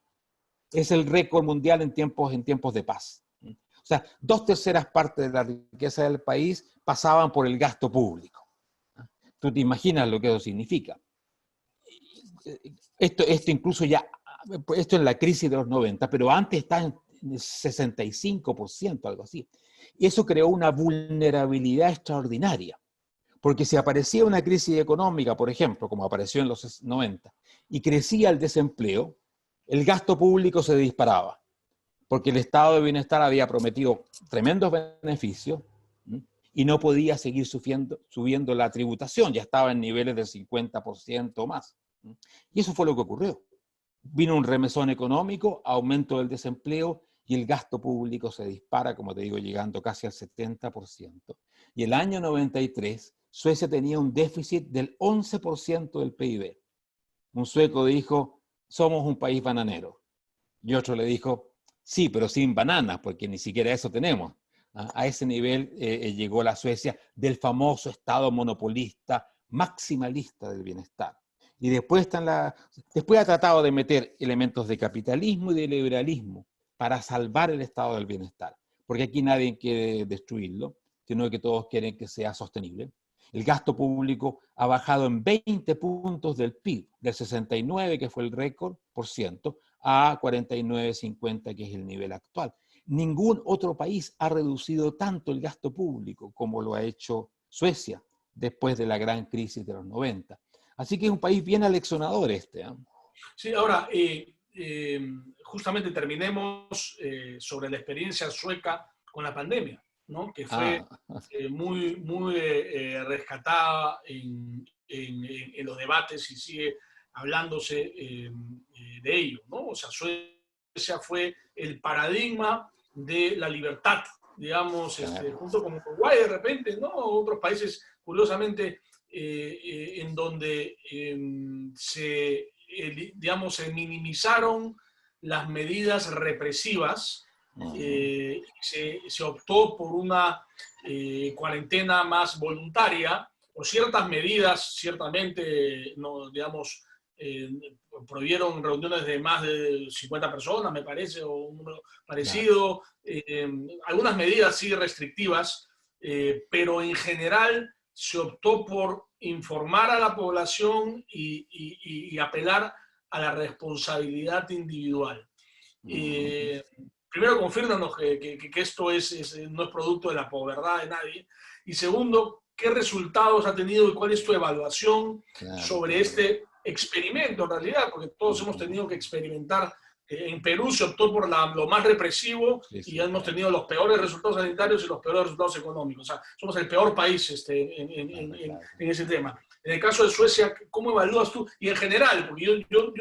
Es el récord mundial en tiempos de paz. O sea, 2/3 partes de la riqueza del país pasaban por el gasto público. Tú te imaginas lo que eso significa. esto incluso ya, esto en la crisis de los 90, pero antes está en el 65%, algo así. Y eso creó una vulnerabilidad extraordinaria. Porque si aparecía una crisis económica, por ejemplo, como apareció en los 90, y crecía el desempleo, el gasto público se disparaba, porque el Estado de Bienestar había prometido tremendos beneficios, ¿sí? Y no podía seguir subiendo la tributación, ya estaba en niveles del 50% o más. ¿Sí? Y eso fue lo que ocurrió. Vino un remesón económico, aumento del desempleo, y el gasto público se dispara, como te digo, llegando casi al 70%. Y el año 93, Suecia tenía un déficit del 11% del PIB. Un sueco dijo, somos un país bananero. Y otro le dijo, sí, pero sin bananas, porque ni siquiera eso tenemos. A ese nivel llegó la Suecia del famoso Estado monopolista, maximalista del bienestar. Y después ha tratado de meter elementos de capitalismo y de liberalismo para salvar el estado del bienestar. Porque aquí nadie quiere destruirlo, sino que todos quieren que sea sostenible. El gasto público ha bajado en 20 puntos del PIB, del 69, que fue el récord, por ciento, a 49,50, que es el nivel actual. Ningún otro país ha reducido tanto el gasto público como lo ha hecho Suecia después de la gran crisis de los 90. Así que es un país bien aleccionador este. ¿Eh? Sí, ahora, justamente terminemos sobre la experiencia sueca con la pandemia, ¿no? Que fue muy, muy rescatada en los debates y sigue hablándose de ello, ¿no? O sea, Suecia fue el paradigma de la libertad, digamos, junto con Uruguay de repente, ¿no? Otros países, curiosamente, en donde digamos, se minimizaron las medidas represivas, se optó por una cuarentena más voluntaria, o ciertas medidas, ciertamente, no, digamos, prohibieron reuniones de más de 50 personas, me parece, o un número parecido, algunas medidas sí restrictivas, pero en general se optó por informar a la población y apelar a la responsabilidad individual. Primero, confírmanos que esto no es producto de la posverdad de nadie. Y segundo, ¿qué resultados ha tenido y cuál es tu evaluación sobre este experimento en realidad? Porque todos hemos tenido que experimentar. En Perú se optó por lo más represivo y hemos tenido los peores resultados sanitarios y los peores resultados económicos. O sea, somos el peor país en ese tema. En el caso de Suecia, ¿cómo evalúas tú? Y en general, porque yo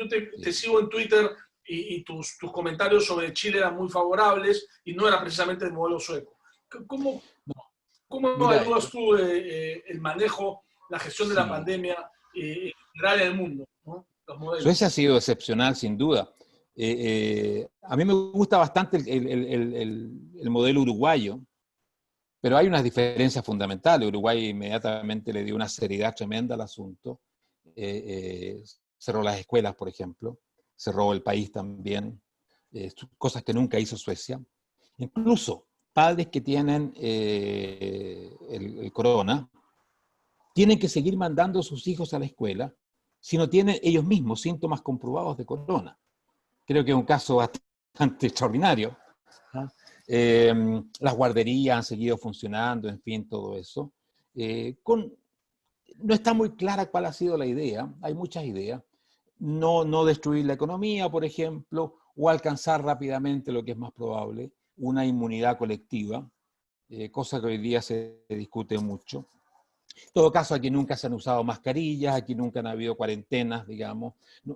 te sigo en Twitter y tus comentarios sobre Chile eran muy favorables y no era precisamente el modelo sueco. ¿Cómo evalúas tú el manejo, la gestión de la pandemia en general en el mundo, ¿no? Los modelos. Suecia ha sido excepcional, sin duda. A mí me gusta bastante el modelo uruguayo, pero hay unas diferencias fundamentales. Uruguay inmediatamente le dio una seriedad tremenda al asunto. Cerró las escuelas, por ejemplo, cerró el país también, cosas que nunca hizo Suecia. Incluso padres que tienen el corona tienen que seguir mandando a sus hijos a la escuela si no tienen ellos mismos síntomas comprobados de corona. Creo que es un caso bastante extraordinario. Las guarderías han seguido funcionando, en fin, todo eso. No está muy clara cuál ha sido la idea, hay muchas ideas. No destruir la economía, por ejemplo, o alcanzar rápidamente lo que es más probable, una inmunidad colectiva, cosa que hoy día se discute mucho. En todo caso, aquí nunca se han usado mascarillas, aquí nunca han habido cuarentenas, digamos,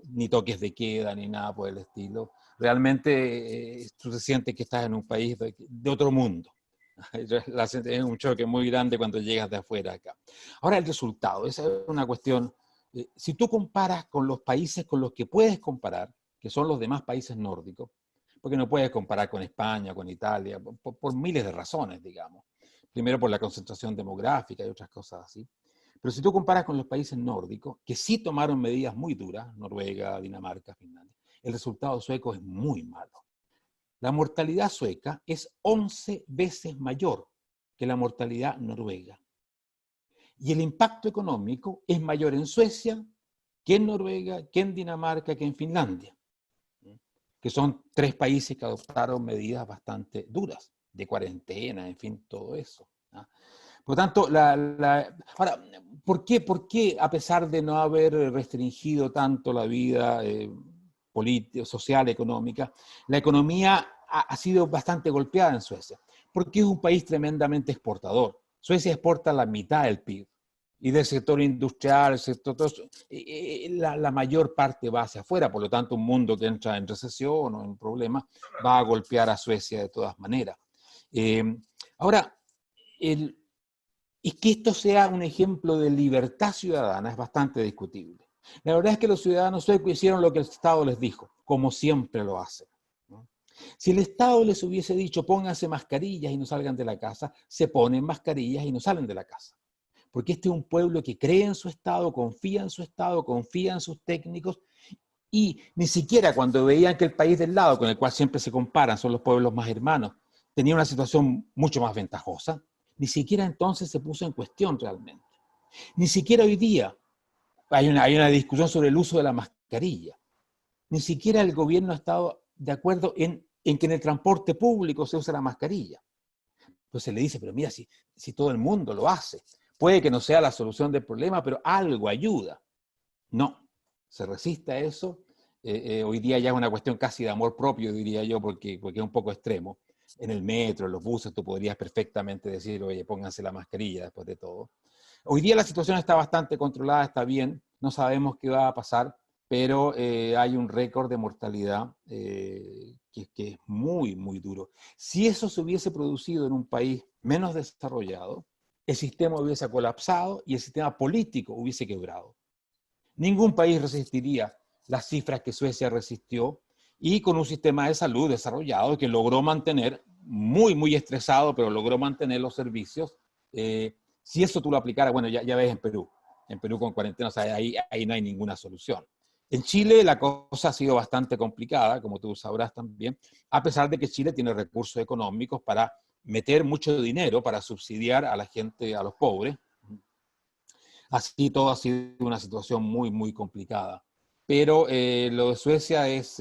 ni toques de queda, ni nada por el estilo. Realmente tú te sientes que estás en un país de otro mundo. Es un choque muy grande cuando llegas de afuera acá. Ahora el resultado, esa es una cuestión. Si tú comparas con los países con los que puedes comparar, que son los demás países nórdicos, porque no puedes comparar con España, con Italia, por miles de razones, digamos. Primero por la concentración demográfica y otras cosas así. Pero si tú comparas con los países nórdicos, que sí tomaron medidas muy duras, Noruega, Dinamarca, Finlandia, el resultado sueco es muy malo. La mortalidad sueca es 11 veces mayor que la mortalidad noruega. Y el impacto económico es mayor en Suecia que en Noruega, que en Dinamarca, que en Finlandia, que son 3 países que adoptaron medidas bastante duras, de cuarentena, en fin, todo eso. Por lo tanto, ahora, ¿por qué, a pesar de no haber restringido tanto la vida política, social, económica, la economía ha sido bastante golpeada en Suecia? Porque es un país tremendamente exportador. Suecia exporta la mitad del PIB. Y del sector industrial, el sector, la mayor parte va hacia afuera. Por lo tanto, un mundo que entra en recesión o en problemas va a golpear a Suecia de todas maneras. Ahora, y que esto sea un ejemplo de libertad ciudadana es bastante discutible. La verdad es que los ciudadanos suecos hicieron lo que el Estado les dijo, como siempre lo hacen. Si el Estado les hubiese dicho pónganse mascarillas y no salgan de la casa, se ponen mascarillas y no salen de la casa. Porque este es un pueblo que cree en su Estado, confía en sus técnicos, y ni siquiera cuando veían que el país del lado, con el cual siempre se comparan, son los pueblos más hermanos, tenía una situación mucho más ventajosa, ni siquiera entonces se puso en cuestión realmente. Ni siquiera hoy día hay una discusión sobre el uso de la mascarilla. Ni siquiera el gobierno ha estado de acuerdo en que en el transporte público se use la mascarilla. Entonces le dice, pero mira, si todo el mundo lo hace, puede que no sea la solución del problema, pero algo ayuda. No, se resiste a eso. Hoy día ya es una cuestión casi de amor propio, diría yo, porque es un poco extremo. En el metro, en los buses, tú podrías perfectamente decir, oye, pónganse la mascarilla después de todo. Hoy día la situación está bastante controlada, está bien, no sabemos qué va a pasar, pero hay un récord de mortalidad que es muy, muy duro. Si eso se hubiese producido en un país menos desarrollado, el sistema hubiese colapsado y el sistema político hubiese quebrado. Ningún país resistiría las cifras que Suecia resistió, y con un sistema de salud desarrollado que logró mantener, muy, muy estresado, pero logró mantener los servicios. Si eso tú lo aplicaras, bueno, ya ves en Perú con cuarentena, o sea, ahí no hay ninguna solución. En Chile la cosa ha sido bastante complicada, como tú sabrás también, a pesar de que Chile tiene recursos económicos para meter mucho dinero para subsidiar a la gente, a los pobres. Así todo ha sido una situación muy, muy complicada. Pero lo de Suecia es,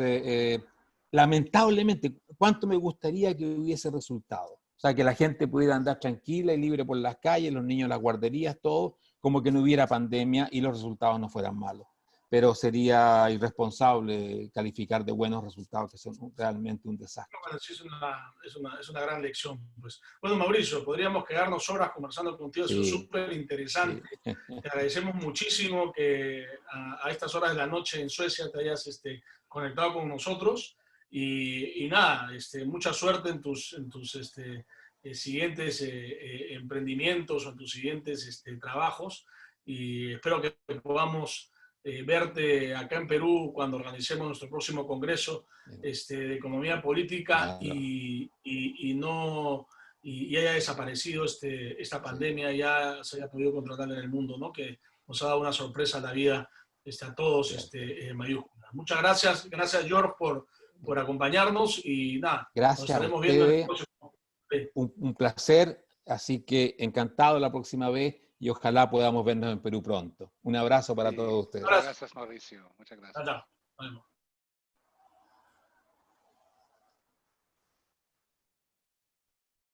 lamentablemente, cuánto me gustaría que hubiese resultado. O sea, que la gente pudiera andar tranquila y libre por las calles, los niños en las guarderías, todo, como que no hubiera pandemia y los resultados no fueran malos. Pero sería irresponsable calificar de buenos resultados que son realmente un desastre. Bueno, sí, es una gran lección. Pues. Bueno, Mauricio, podríamos quedarnos horas conversando contigo, ha sido súper interesante. Sí. Te agradecemos muchísimo que a estas horas de la noche en Suecia te hayas conectado con nosotros. Y nada, mucha suerte en tus siguientes emprendimientos o en tus siguientes trabajos. Y espero que podamos verte acá en Perú cuando organicemos nuestro próximo congreso de economía política. Claro. Y haya desaparecido esta pandemia, ya se haya podido controlar en el mundo, ¿no? Que nos ha dado una sorpresa a la vida a todos mayúscula. Muchas gracias, George, por acompañarnos y nada, gracias, nos estaremos viendo en el próximo. Un placer, así que encantado la próxima vez y ojalá podamos vernos en Perú pronto. Un abrazo para todos ustedes. Gracias, Mauricio. Muchas gracias. Chao.